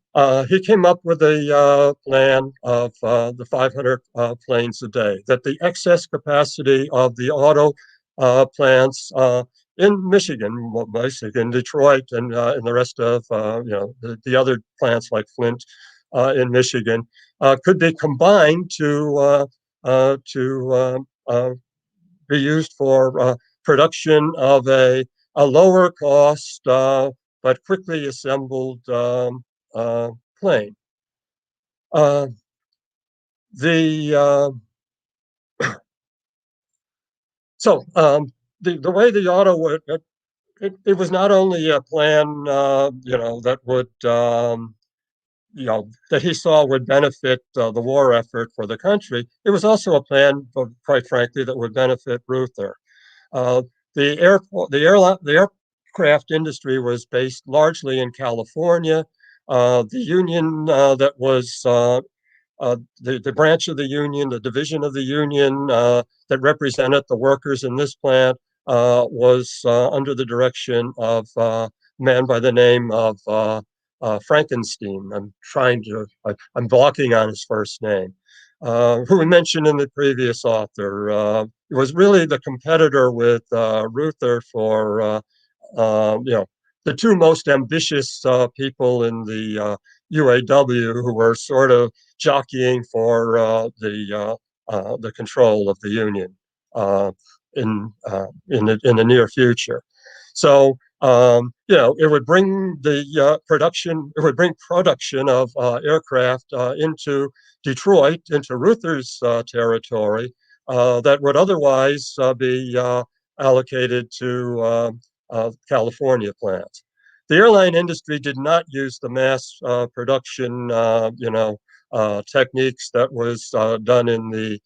Speaker 6: he came up with a plan of the 500 planes a day, that the excess capacity of the auto plants in Michigan, basically in Detroit, and in the rest of the other plants like Flint in Michigan, could be combined to be used for production of a lower cost but quickly assembled plane. Uh, the so the way the auto would, it was not only a plan that would that he saw would benefit the war effort for the country. It was also a plan, quite frankly, that would benefit Ruther. Uh, the aircraft industry was based largely in California. The union that was the branch of the union, the division of the union that represented the workers in this plant was under the direction of a man by the name of Frankenstein. I'm blocking on his first name. who we mentioned in the previous author, was really the competitor with Reuther for the two most ambitious people in the UAW, who were sort of jockeying for the control of the union in the near future. So it would bring the production. It would bring production of aircraft into Detroit, into Reuther's territory, that would otherwise be allocated to California plants. The airline industry did not use the mass production, techniques that was done in the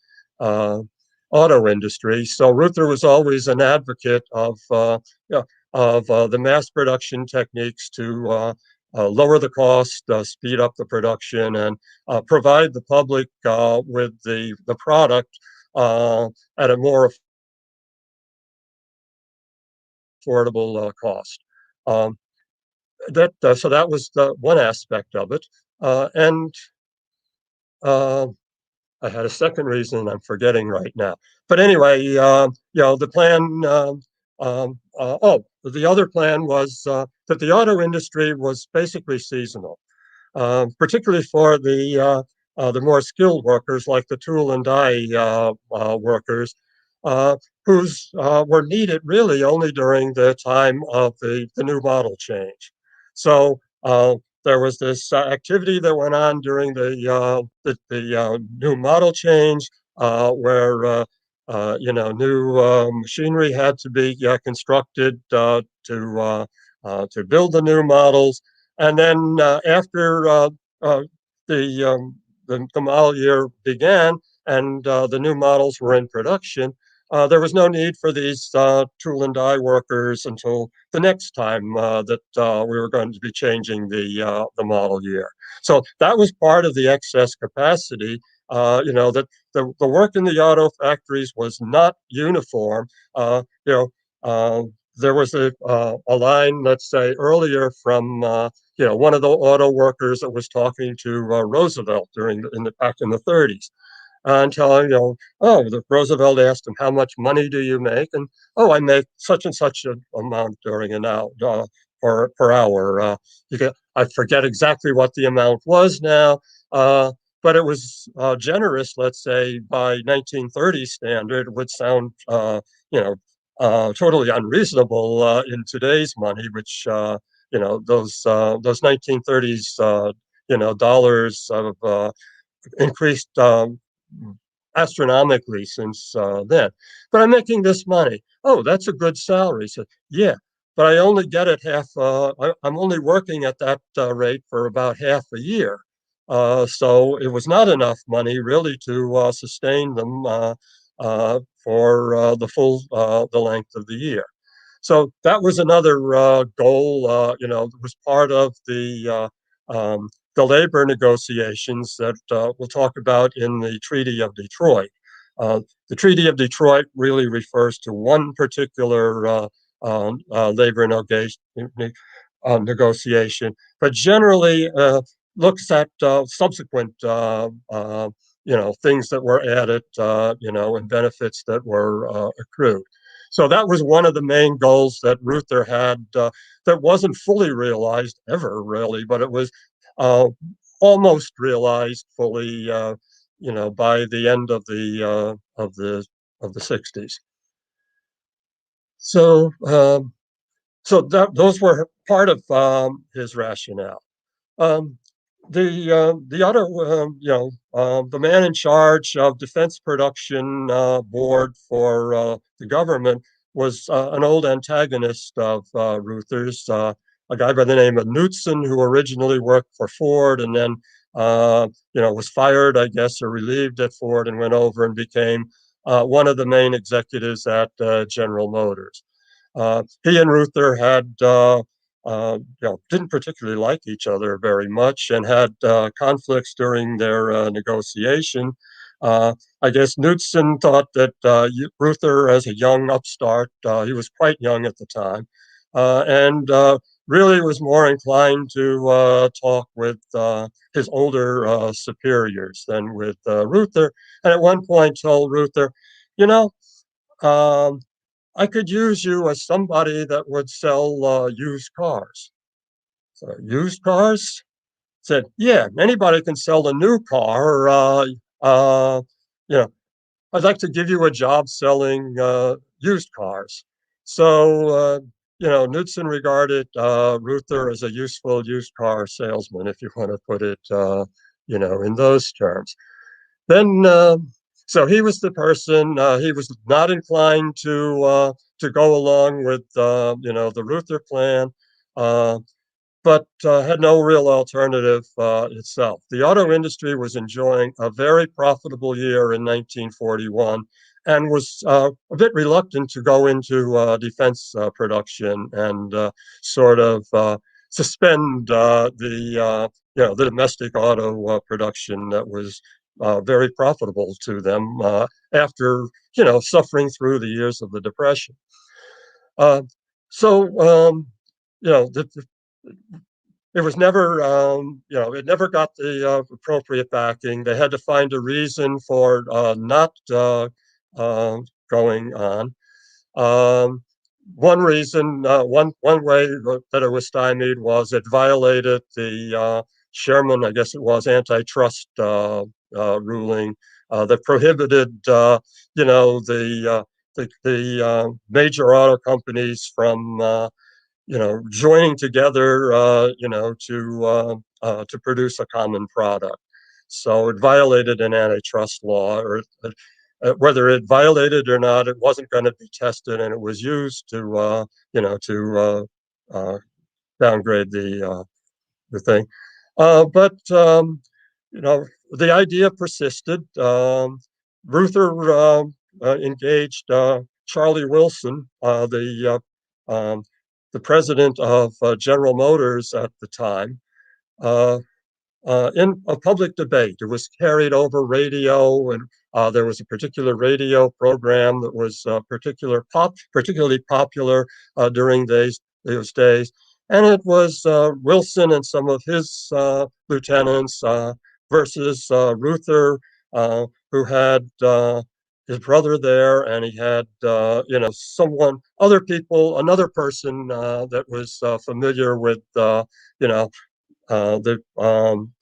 Speaker 6: auto industry. So Reuther was always an advocate of the mass production techniques to lower the cost, speed up the production, and provide the public with the product at a more affordable cost. So that was the one aspect of it, and I had a second reason I'm forgetting right now. But anyway, the plan. The other plan was that the auto industry was basically seasonal, particularly for the more skilled workers, like the tool and die workers, whose were needed really only during the time of the new model change. So there was this activity that went on during the new model change, where new machinery had to be constructed to build the new models, and then after the the model year began and the new models were in production, there was no need for these tool and die workers until the next time that we were going to be changing the model year. So that was part of the excess capacity. That the work in the auto factories was not uniform. There was a line, let's say, earlier from one of the auto workers that was talking to Roosevelt back in the 30s, and telling Roosevelt asked him, how much money do you make? And I make such and such an amount during an hour per hour. I forget exactly what the amount was now, but it was generous. Let's say by 1930 standard, it would sound totally unreasonable in today's money, which those 1930s dollars have increased astronomically since then. But I'm making this money. Oh, that's a good salary. So yeah, but I only get it half. I'm only working at that rate for about half a year. So it was not enough money really to sustain them for the length of the year. So that was another goal. Was part of the labor negotiations that we'll talk about in the Treaty of Detroit. The Treaty of Detroit really refers to one particular labor negotiation, but generally looks at subsequent things that were added, and benefits that were accrued. So that was one of the main goals that Reuther had, that wasn't fully realized ever, really, but it was almost realized fully, by the end of the 60s. So those were part of his rationale. The other, the man in charge of defense production board for the government was an old antagonist of Reuther's, a guy by the name of Knutson, who originally worked for Ford and then, was fired, I guess, or relieved at Ford and went over and became one of the main executives at General Motors. He and Reuther had didn't particularly like each other very much and had conflicts during their negotiation. I guess Knutson thought that Reuther, as a young upstart, he was quite young at the time, and really was more inclined to talk with his older superiors than with Ruther, and at one point told Ruther, you know, um, I could use you as somebody that would sell used cars. So used cars? Said, yeah, anybody can sell a new car. You know, I'd like to give you a job selling used cars. So, Knudsen regarded Ruther as a useful used car salesman, if you want to put it, in those terms. Then, so he was the person. He was not inclined to go along with, the Ruther plan. But had no real alternative itself. The auto industry was enjoying a very profitable year in 1941 and was a bit reluctant to go into defense production and sort of suspend the domestic auto production that was very profitable to them after suffering through the years of the Depression. Uh, so the it was never, it never got the appropriate backing. They had to find a reason for not going on. Um, one reason, one way that it was stymied was it violated the Sherman, I guess it was, antitrust ruling that prohibited, the major auto companies from joining together, to produce a common product. So it violated an antitrust law, or whether it violated or not, it wasn't going to be tested, and it was used to downgrade the thing. But the idea persisted. Ruther engaged Charlie Wilson, the president of General Motors at the time, uh, in a public debate. It was carried over radio, and there was a particular radio program that was particularly popular during those days. And it was Wilson and some of his lieutenants versus Ruther, who had his brother there, and he had another person that was familiar with you know the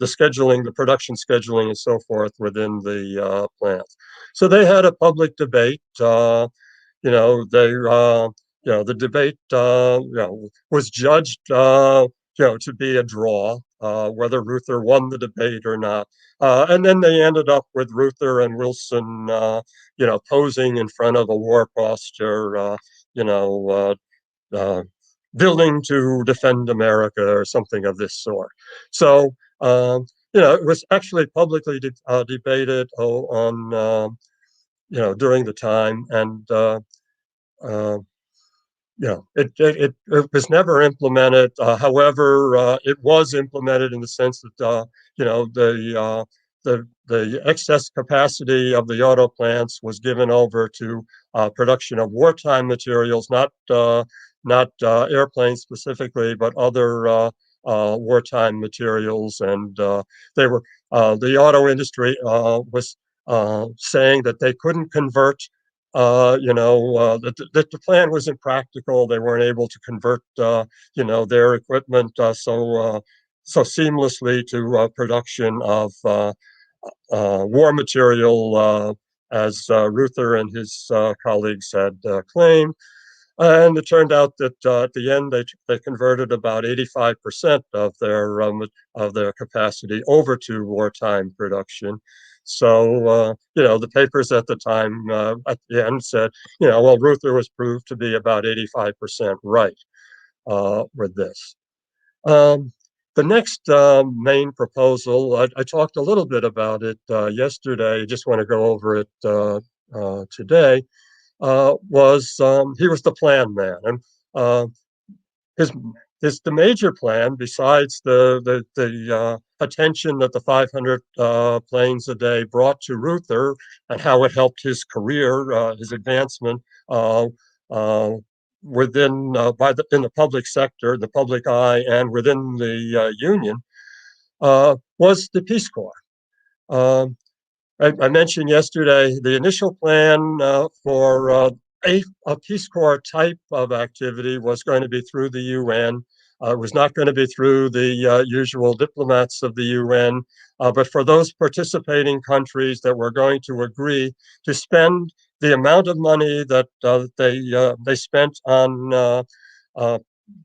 Speaker 6: scheduling, the production scheduling, and so forth within the plant. So they had a public debate. The debate was judged to be a draw, whether Ruther won the debate or not. And then they ended up with Ruther and Wilson posing in front of a war posture, uh, building to defend America or something of this sort. So, it was actually publicly debated during the time, and uh, it was never implemented. However, it was implemented in the sense that the excess capacity of the auto plants was given over to production of wartime materials, not airplanes specifically, but other wartime materials. And the auto industry was saying that they couldn't convert that the plan was impractical. They weren't able to convert, their equipment so seamlessly to production of war material, as Ruther and his colleagues had claimed. And it turned out that at the end they converted about 85% of their capacity over to wartime production. So the papers at the time at the end said, well, Ruther was proved to be about 85% right with this. The next main proposal, I talked a little bit about it yesterday. Just want to go over it today. He was the plan man, and his the major plan, besides the attention that the 500 planes a day brought to Ruther and how it helped his career, his advancement, within in the public sector, the public eye, and within the Union was the Peace Corps. I mentioned yesterday the initial plan for a Peace Corps type of activity was going to be through the UN. It was not going to be through the usual diplomats of the UN, but for those participating countries that were going to agree to spend the amount of money that they spent on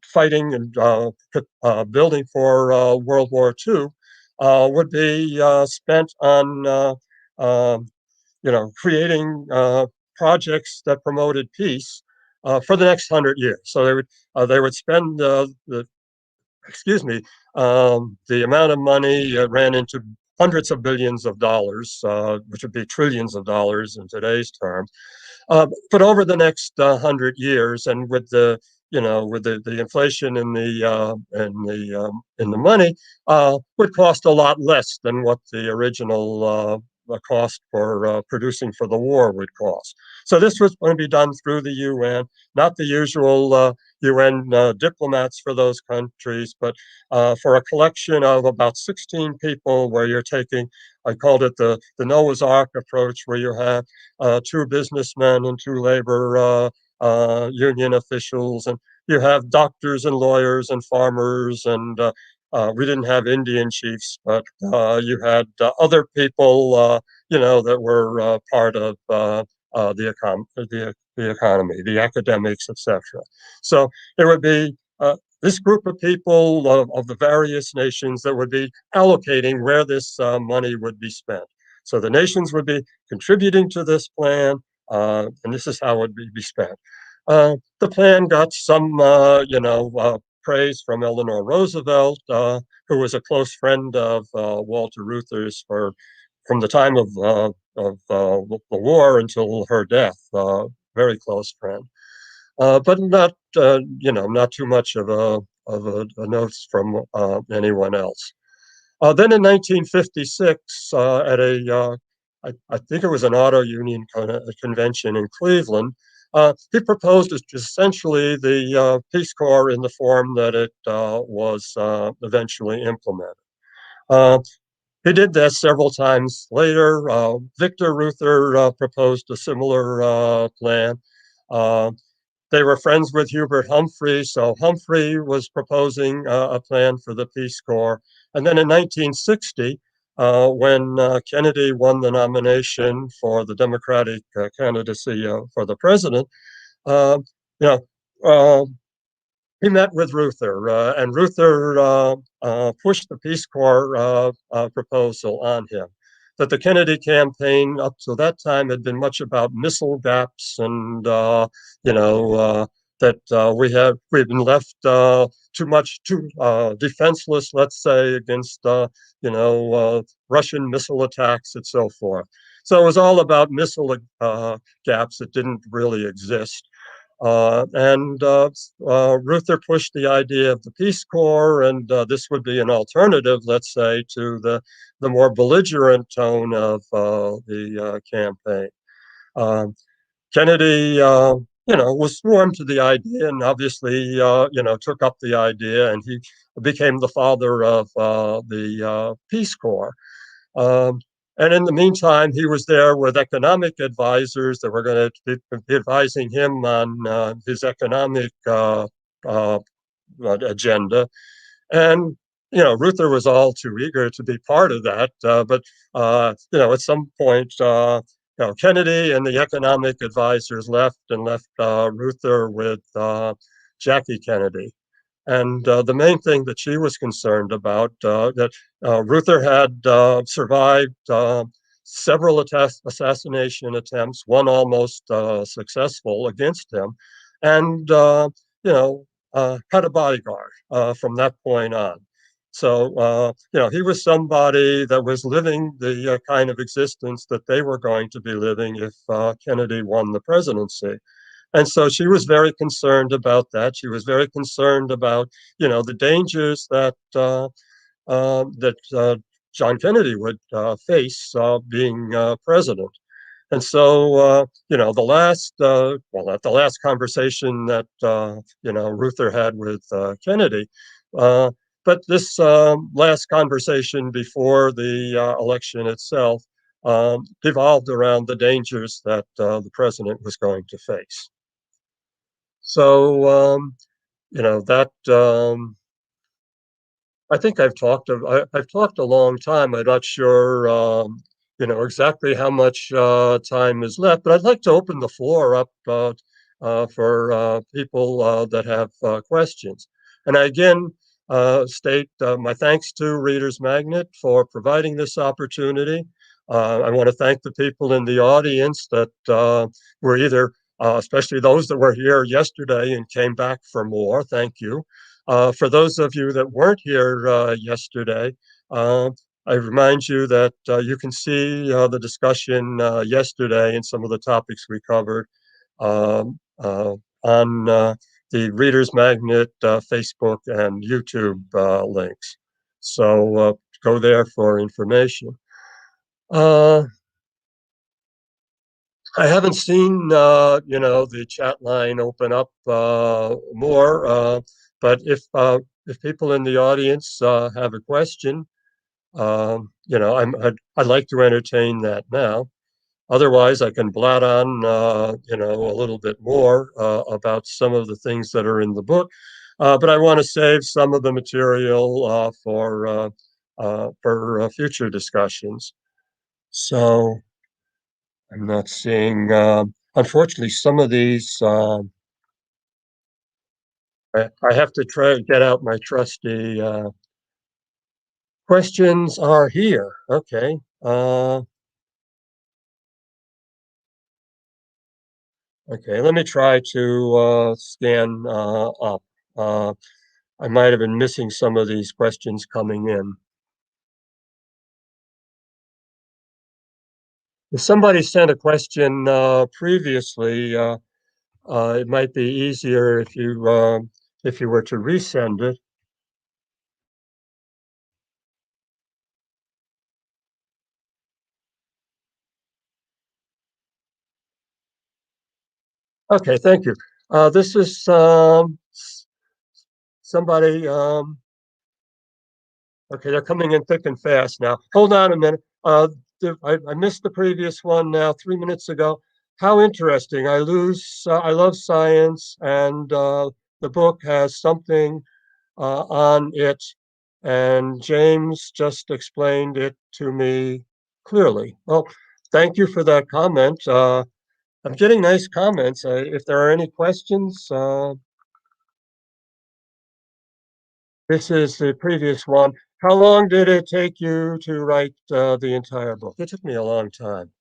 Speaker 6: fighting and building for World War II would be spent on um, creating projects that promoted peace for the next 100 years. So they would spend the excuse me the amount of money ran into hundreds of billions of dollars, which would be trillions of dollars in today's terms. But over the next 100 years, and with the inflation in the money, would cost a lot less than what the original cost for producing for the war would cost. So this was going to be done through the UN, not the usual UN diplomats for those countries, but for a collection of about 16 people, where you're taking, I called it the Noah's Ark approach, where you have two businessmen and two labor union officials, and you have doctors and lawyers and farmers, and we didn't have Indian chiefs, but you had other people, that were part of the economy, the academics, etc. So it would be this group of people of the various nations that would be allocating where this money would be spent. So the nations would be contributing to this plan, and this is how it would be spent. The plan got some, praise from Eleanor Roosevelt, who was a close friend of Walter Reuther's from the time of the war until her death. Very close friend, but not too much of a note from anyone else. Then in 1956, at I think it was an auto union convention in Cleveland, he proposed essentially the Peace Corps in the form that it was eventually implemented. Uh, he did that several times later. Victor Reuther proposed a similar plan. Uh, they were friends with Hubert Humphrey, so Humphrey was proposing a plan for the Peace Corps. And then in 1960, when Kennedy won the nomination for the Democratic candidacy for the president, uh, you know, uh, he met with Reuther, and Reuther pushed the Peace Corps proposal on him. That the Kennedy campaign up to that time had been much about missile gaps, and that we've been left too defenseless, let's say, against Russian missile attacks and so forth. So it was all about missile gaps that didn't really exist. Reuther pushed the idea of the Peace Corps, and this would be an alternative, let's say, to the more belligerent tone of the campaign. Kennedy, was warm to the idea, and obviously, took up the idea, and he became the father of the Peace Corps. Um, and in the meantime, he was there with economic advisors that were going to be advising him on his economic agenda. And, Reuther was all too eager to be part of that. But at some point, Kennedy and the economic advisors left Reuther with Jackie Kennedy. And the main thing that she was concerned about, that Reuther had survived several assassination attempts, one almost successful against him, and had a bodyguard from that point on. So, he was somebody that was living the kind of existence that they were going to be living if Kennedy won the presidency. And so she was very concerned about that. She was very concerned about, the dangers that John Kennedy would face being president. And so, the last, not the last conversation that, Ruther had with Kennedy, but this last conversation before the election itself evolved around the dangers that the president was going to face. So, that I think I've talked a long time. I'm not sure, exactly how much time is left, but I'd like to open the floor up for people that have questions. And I again state my thanks to Reader's Magnet for providing this opportunity. I want to thank the people in the audience that were either, especially those that were here yesterday and came back for more. Thank you. For those of you that weren't here yesterday, I remind you that you can see the discussion yesterday and some of the topics we covered on the Reader's Magnet Facebook and YouTube links. So go there for information. I haven't seen, the chat line open up more, but if people in the audience have a question, I'd like to entertain that now. Otherwise, I can blat on, a little bit more about some of the things that are in the book, but I want to save some of the material for future discussions. So. I'm not seeing, unfortunately, some of these, I have to try to get out my trusty questions are here. Okay. Okay, let me try to scan up. I might have been missing some of these questions coming in. If somebody sent a question previously, it might be easier if you were to resend it. Okay, thank you. This is somebody. Okay, they're coming in thick and fast now. Hold on a minute. I missed the previous one now 3 minutes ago. How interesting. I love science, and the book has something on it, and James just explained it to me clearly. Well, thank you for that comment. I'm getting nice comments. If there are any questions, this is the previous one. How long did it take you to write the entire book? It took me a long time.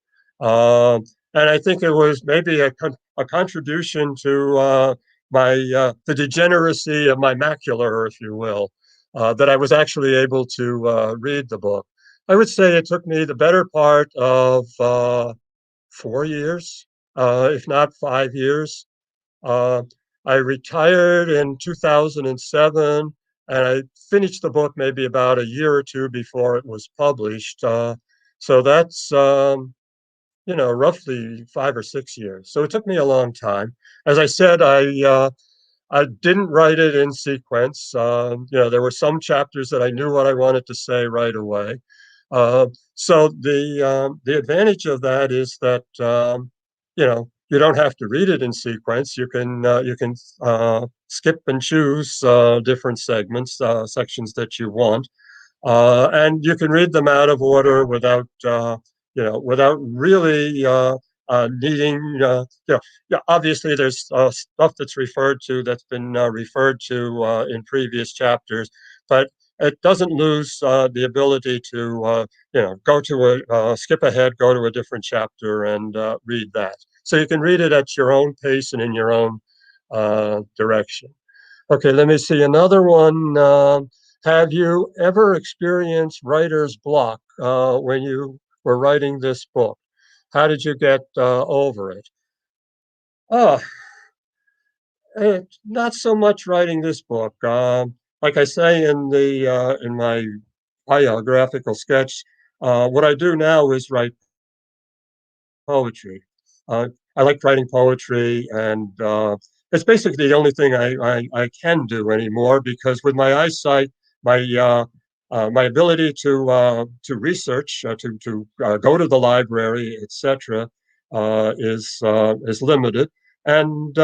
Speaker 6: And I think it was maybe a contribution to the degeneracy of my macular, if you will, that I was actually able to read the book. I would say it took me the better part of 4 years, if not 5 years. Uh, I retired in 2007, and I finished the book maybe about a year or two before it was published. So that's, roughly 5 or 6 years. So it took me a long time. As I said, I didn't write it in sequence. There were some chapters that I knew what I wanted to say right away. So the advantage of that is that you don't have to read it in sequence. You can skip and choose different segments, sections that you want, and you can read them out of order without really needing. Yeah, obviously there's stuff that's been referred to in previous chapters, but it doesn't lose the ability to go to skip ahead, go to a different chapter, and read that. So you can read it at your own pace and in your own direction. Okay, let me see another one. Have you ever experienced writer's block when you were writing this book? How did you get over it? Oh, not so much writing this book. Like I say in my biographical sketch, what I do now is write poetry. I like writing poetry, and it's basically the only thing I can do anymore, because with my eyesight, my my ability to research, to go to the library, etc., is limited, and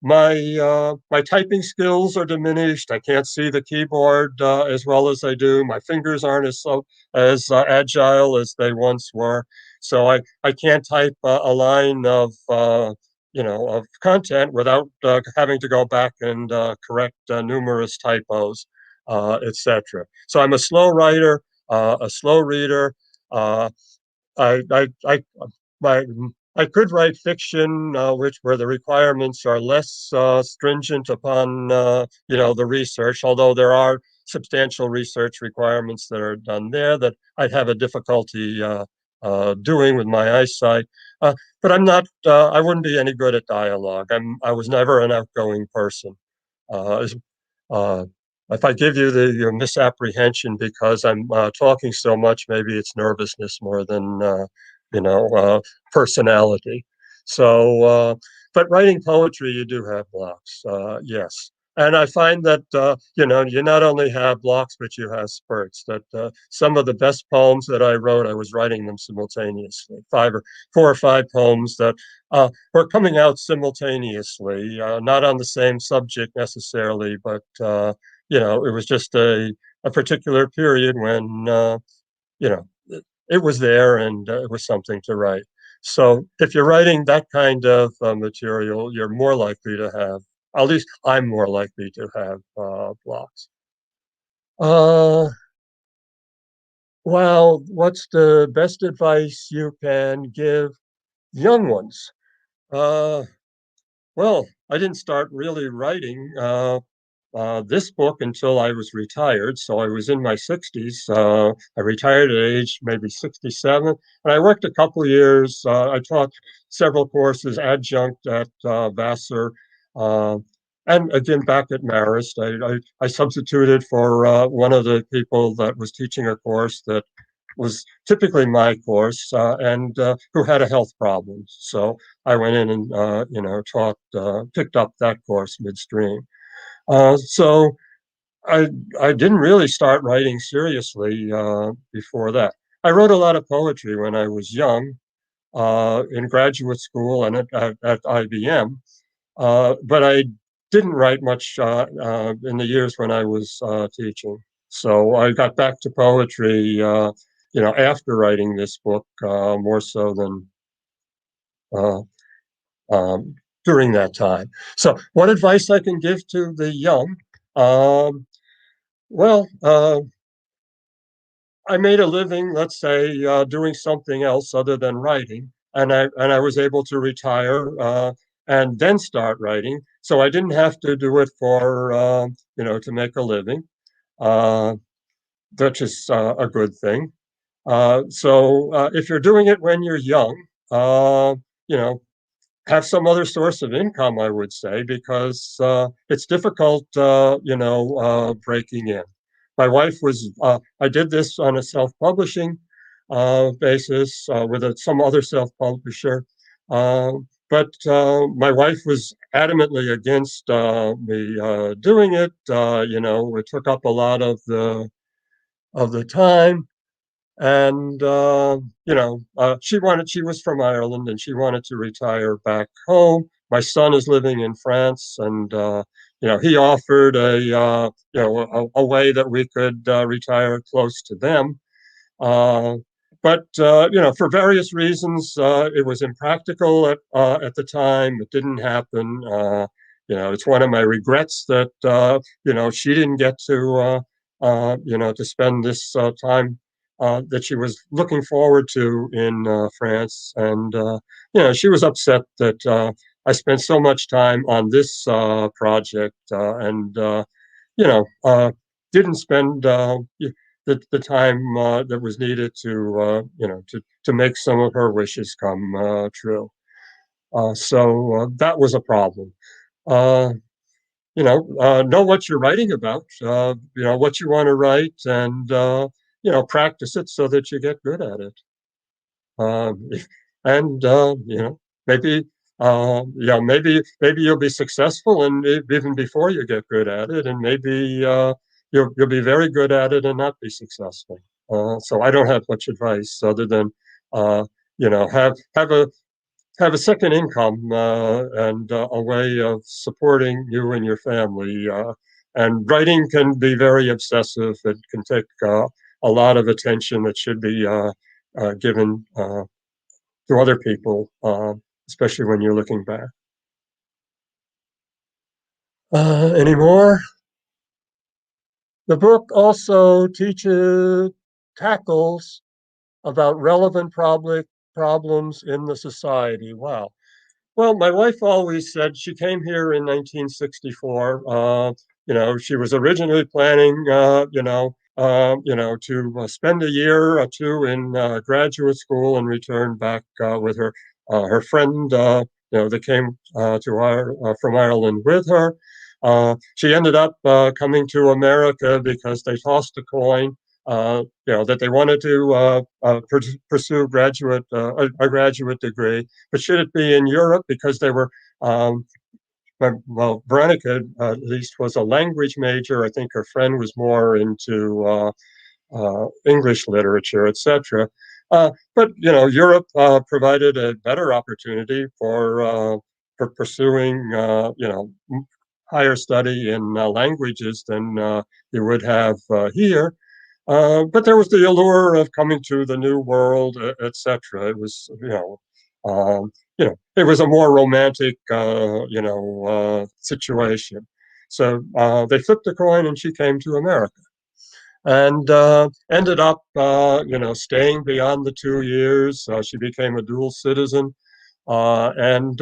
Speaker 6: my typing skills are diminished. I can't see the keyboard as well as I do. My fingers aren't as agile as they once were. So I can't type a line of of content without having to go back and correct numerous typos, etc. So I'm a slow writer, a slow reader. Uh, I my I could write fiction, which where the requirements are less stringent upon the research, although there are substantial research requirements that are done there that I'd have a difficulty doing with my eyesight. But I'm not. I wouldn't be any good at dialogue. I was never an outgoing person. Uh, uh, if I give you your misapprehension because I'm talking so much, maybe it's nervousness more than you know uh, personality. So, but writing poetry, you do have blocks, yes. And I find that you not only have blocks, but you have spurts. That some of the best poems that I wrote, I was writing them simultaneously. 4 or 5 poems that were coming out simultaneously, not on the same subject necessarily, but it was just a particular period when you know it was there, and it was something to write. So if you're writing that kind of material, you're more likely to have, at least I'm more likely to have blocks. Uh, well, what's the best advice you can give young ones? Uh, Well, I didn't start really writing this book until I was retired. So I was in my 60s. I retired at age maybe 67. And I worked a couple of years. I taught several courses adjunct at Vassar. Uh, and again, back at Marist, I substituted for one of the people that was teaching a course that was typically my course, and who had a health problem. So I went in and taught, picked up that course midstream. So I I didn't really start writing seriously before that. I wrote a lot of poetry when I was young, in graduate school and at IBM, but I didn't write much in the years when I was teaching. So I got back to poetry, after writing this book, more so than uh, um, during that time. So, what advice I can give to the young? Um, well, I made a living, let's say, doing something else other than writing, and I was able to retire and then start writing. So I didn't have to do it for to make a living, uh, which is a good thing. So if you're doing it when you're young, you know, have some other source of income, I would say, because it's difficult, breaking in. My wife was, I did this on a self-publishing basis with some other self-publisher. Uh, but my wife was adamantly against me doing it. It took up a lot of the time, and she was from Ireland, and she wanted to retire back home. My son is living in France, and he offered a way that we could retire close to them. uh, but for various reasons, it was impractical at the time. It didn't happen. It's one of my regrets that she didn't get to spend this time that she was looking forward to in France. And she was upset that I spent so much time on this project, and you know, didn't spend the time that was needed to make some of her wishes come true. So that was a problem. Uh, know what you're writing about. What you want to write, and practice it so that you get good at it. Um, and maybe maybe you'll be successful, and even before you get good at it, and maybe you'll be very good at it and not be successful. So I don't have much advice other than uh, have a second income and a way of supporting you and your family. And writing can be very obsessive. It can take a lot of attention that should be given to other people, especially when you're looking back. Any more? The book also tackles about relevant problems in the society. Wow. Well, my wife always said she came here in 1964. She was originally planning, to spend a year or two in graduate school and return back with her friend, that came from Ireland with her. She ended up coming to America because they tossed a coin that they wanted to pursue a graduate degree, but should it be in Europe because they were well, Veronica at least was a language major. I think her friend was more into English literature, etc. But Europe provided a better opportunity for pursuing higher study in languages than you would have here. But there was the allure of coming to the new world, etc. It was, it was a more romantic, situation. So they flipped a coin, and she came to America, and ended up, staying beyond the 2 years. She became a dual citizen, and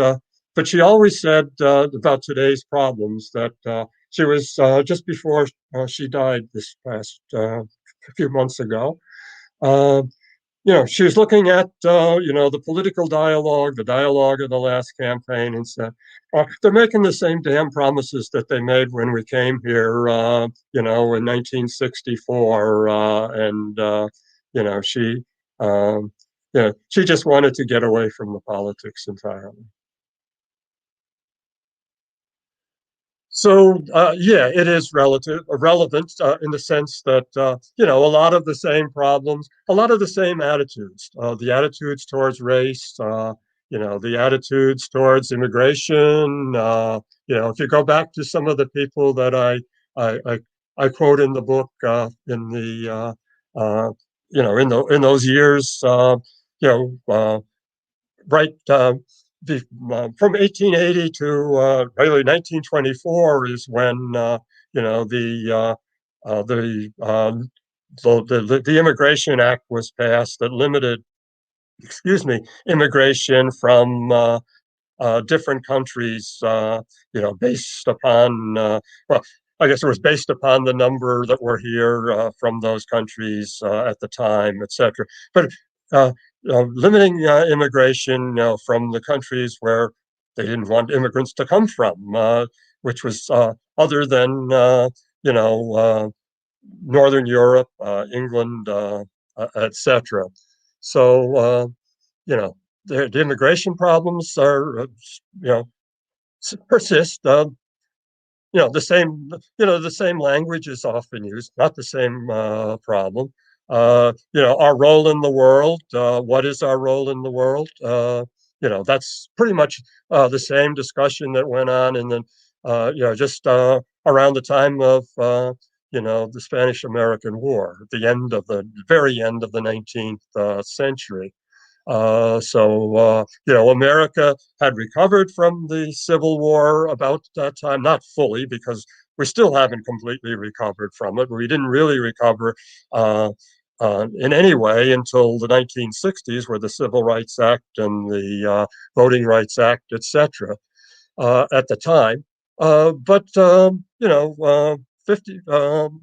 Speaker 6: but she always said about today's problems that she was just before she died this past a few months ago. Uh, she was looking at the political dialogue, the dialogue of the last campaign, and said, "They're making the same damn promises that they made when we came here, in 1964." And she, she just wanted to get away from the politics entirely. So yeah, it is relevant in the sense that a lot of the same problems, a lot of the same attitudes, the attitudes towards race, the attitudes towards immigration. If you go back to some of the people that I, I, I quote in the book in the in those years, you know. Right from 1880 to really 1924 is when you know the Immigration Act was passed that limited, excuse me, immigration from different countries, based upon, well, I guess it was based upon the number that were here from those countries at the time, etc. But uh, limiting immigration, from the countries where they didn't want immigrants to come from, which was other than, Northern Europe, England, etc. So, you know, the immigration problems are, persist. The same, the same language is often used, not the same problem. Our role in the world. What is our role in the world? That's pretty much the same discussion that went on in the, just around the time of, the Spanish-American War, at the very end of the 19th century. America had recovered from the Civil War about that time, not fully, because we still haven't completely recovered from it. We didn't really recover in any way until the 1960s, where the Civil Rights Act and the Voting Rights Act, etc., at the time. But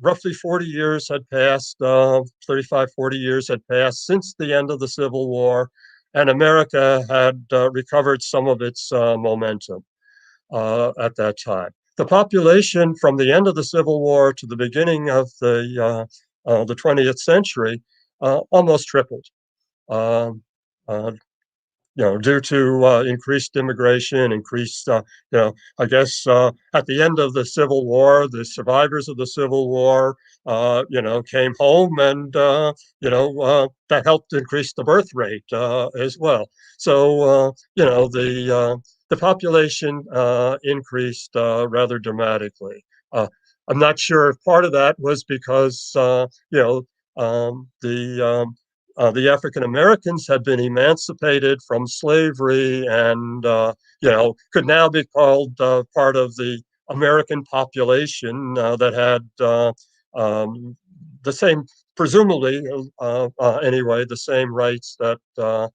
Speaker 6: roughly 40 years had passed, 35, 40 years had passed since the end of the Civil War, and America had recovered some of its momentum at that time. The population from the end of the Civil War to the beginning of the 20th century almost tripled. Um, uh, due to increased immigration, increased, I guess at the end of the Civil War, the survivors of the Civil War, came home, and that helped increase the birth rate as well. So the population increased rather dramatically. I'm not sure if part of that was because the African Americans had been emancipated from slavery, and could now be called part of the American population that had the same, presumably anyway, the same rights that the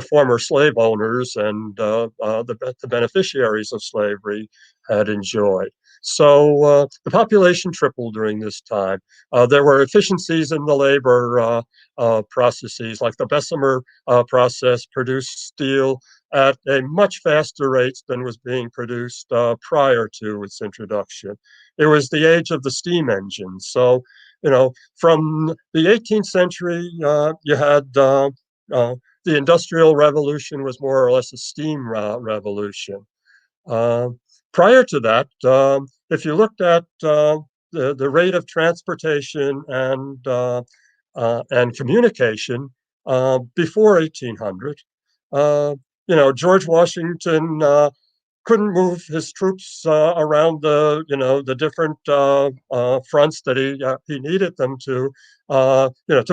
Speaker 6: former slave owners and the beneficiaries of slavery had enjoyed. So the population tripled during this time. There were efficiencies in the labor processes, like the Bessemer process produced steel at a much faster rate than was being produced prior to its introduction. It was the age of the steam engine. So, from the 18th century, you had the Industrial Revolution was more or less a steam revolution. Uh, Prior to that, if you looked at the rate of transportation and communication before 1800, George Washington couldn't move his troops around the different fronts that he needed them to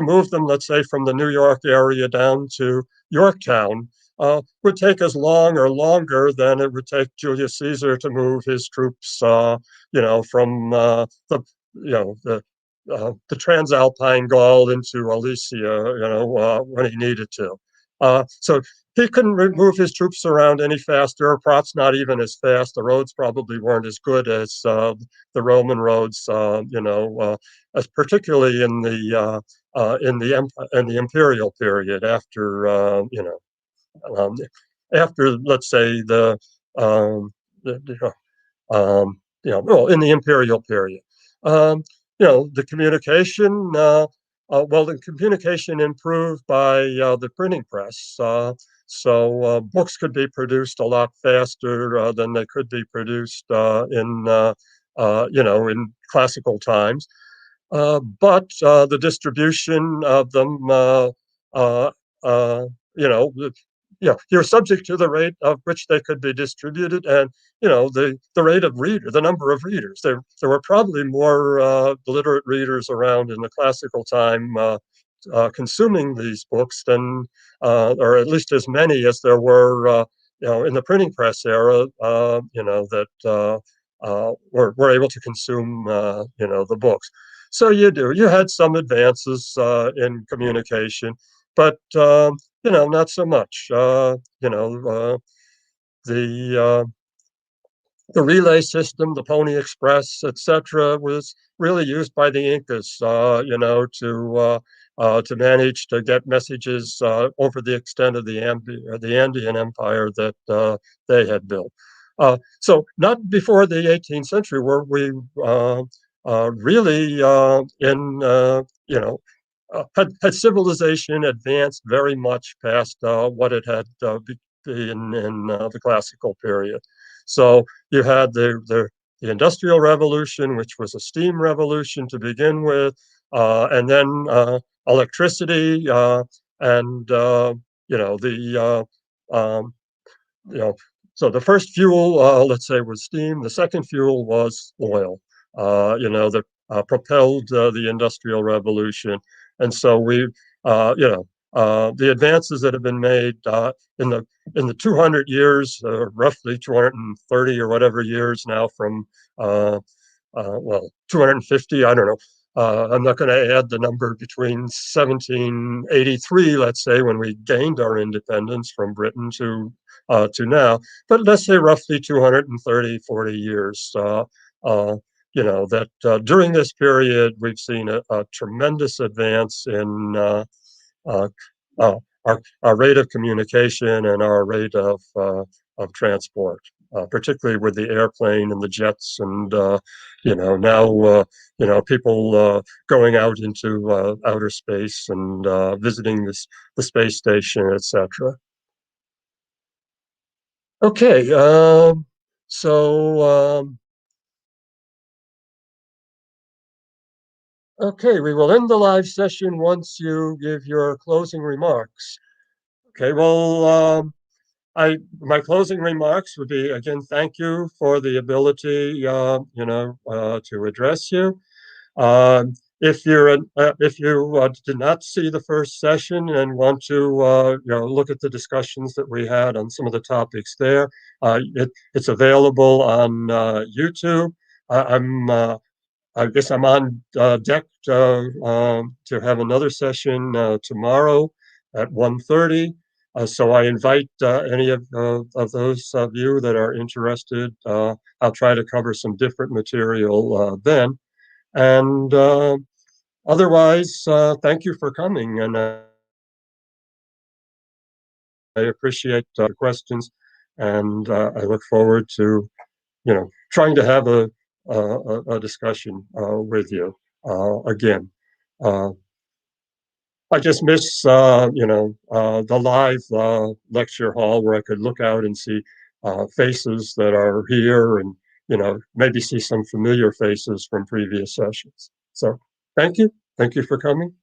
Speaker 6: move them, let's say, from the New York area down to Yorktown. Would take as long or longer than it would take Julius Caesar to move his troops, from the Transalpine Gaul into Alesia, when he needed to. So he couldn't move his troops around any faster, or perhaps not even as fast. The roads probably weren't as good as the Roman roads, as particularly in the imperial period after, let's say, in the imperial period. The communication. The communication improved by the printing press. So books could be produced a lot faster than they could be produced in classical times. But the distribution of them, uh, you know, you're subject to the rate of which they could be distributed, and the rate of the number of readers. There were probably more literate readers around in the classical time consuming these books than, or at least as many as there were, in the printing press era, that were able to consume, the books. So you had some advances in communication, but not so much. The the relay system, the Pony Express, etc., was really used by the Incas, to manage to get messages over the extent of the Andean Empire that they had built. So not before the 18th century were we really had civilization advanced very much past what it had been in the classical period. So you had the Industrial Revolution, which was a steam revolution to begin with, and then electricity, and um, you know, so the first fuel, let's say, was steam. The second fuel was oil. That propelled the Industrial Revolution, and so the advances that have been made in the 200 years, roughly 230 or whatever years now from 250, I don't know. I'm not going to add the number between 1783, let's say, when we gained our independence from Britain, to now, but let's say roughly 230, 40 years. That during this period, we've seen a tremendous advance in uh, our rate of communication and our rate of transport, particularly with the airplane and the jets, and now people going out into outer space and visiting the space station, etc. Okay, so okay, we will end the live session once you give your closing remarks. Okay, well, my closing remarks would be, again, thank you for the ability, to address you. If you did not see the first session and want to look at the discussions that we had on some of the topics there, it's available on YouTube. I guess I'm on deck to have another session tomorrow at 1:30. So I invite any of those of you that are interested. I'll try to cover some different material then. And otherwise, thank you for coming, and I appreciate your questions, and I look forward to trying to have a discussion with you again. Uh, I just miss the live lecture hall where I could look out and see faces that are here, and maybe see some familiar faces from previous sessions. So thank you for coming.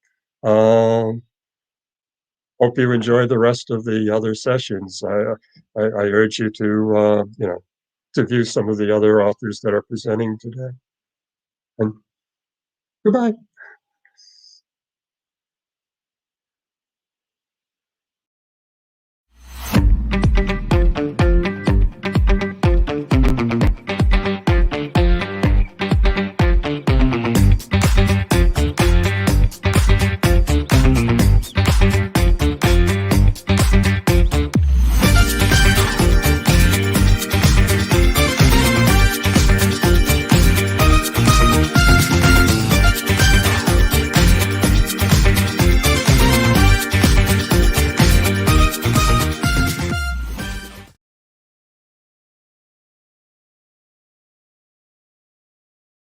Speaker 6: Um, Hope you enjoy the rest of the other sessions. I urge you to to view some of the other authors that are presenting today. And goodbye.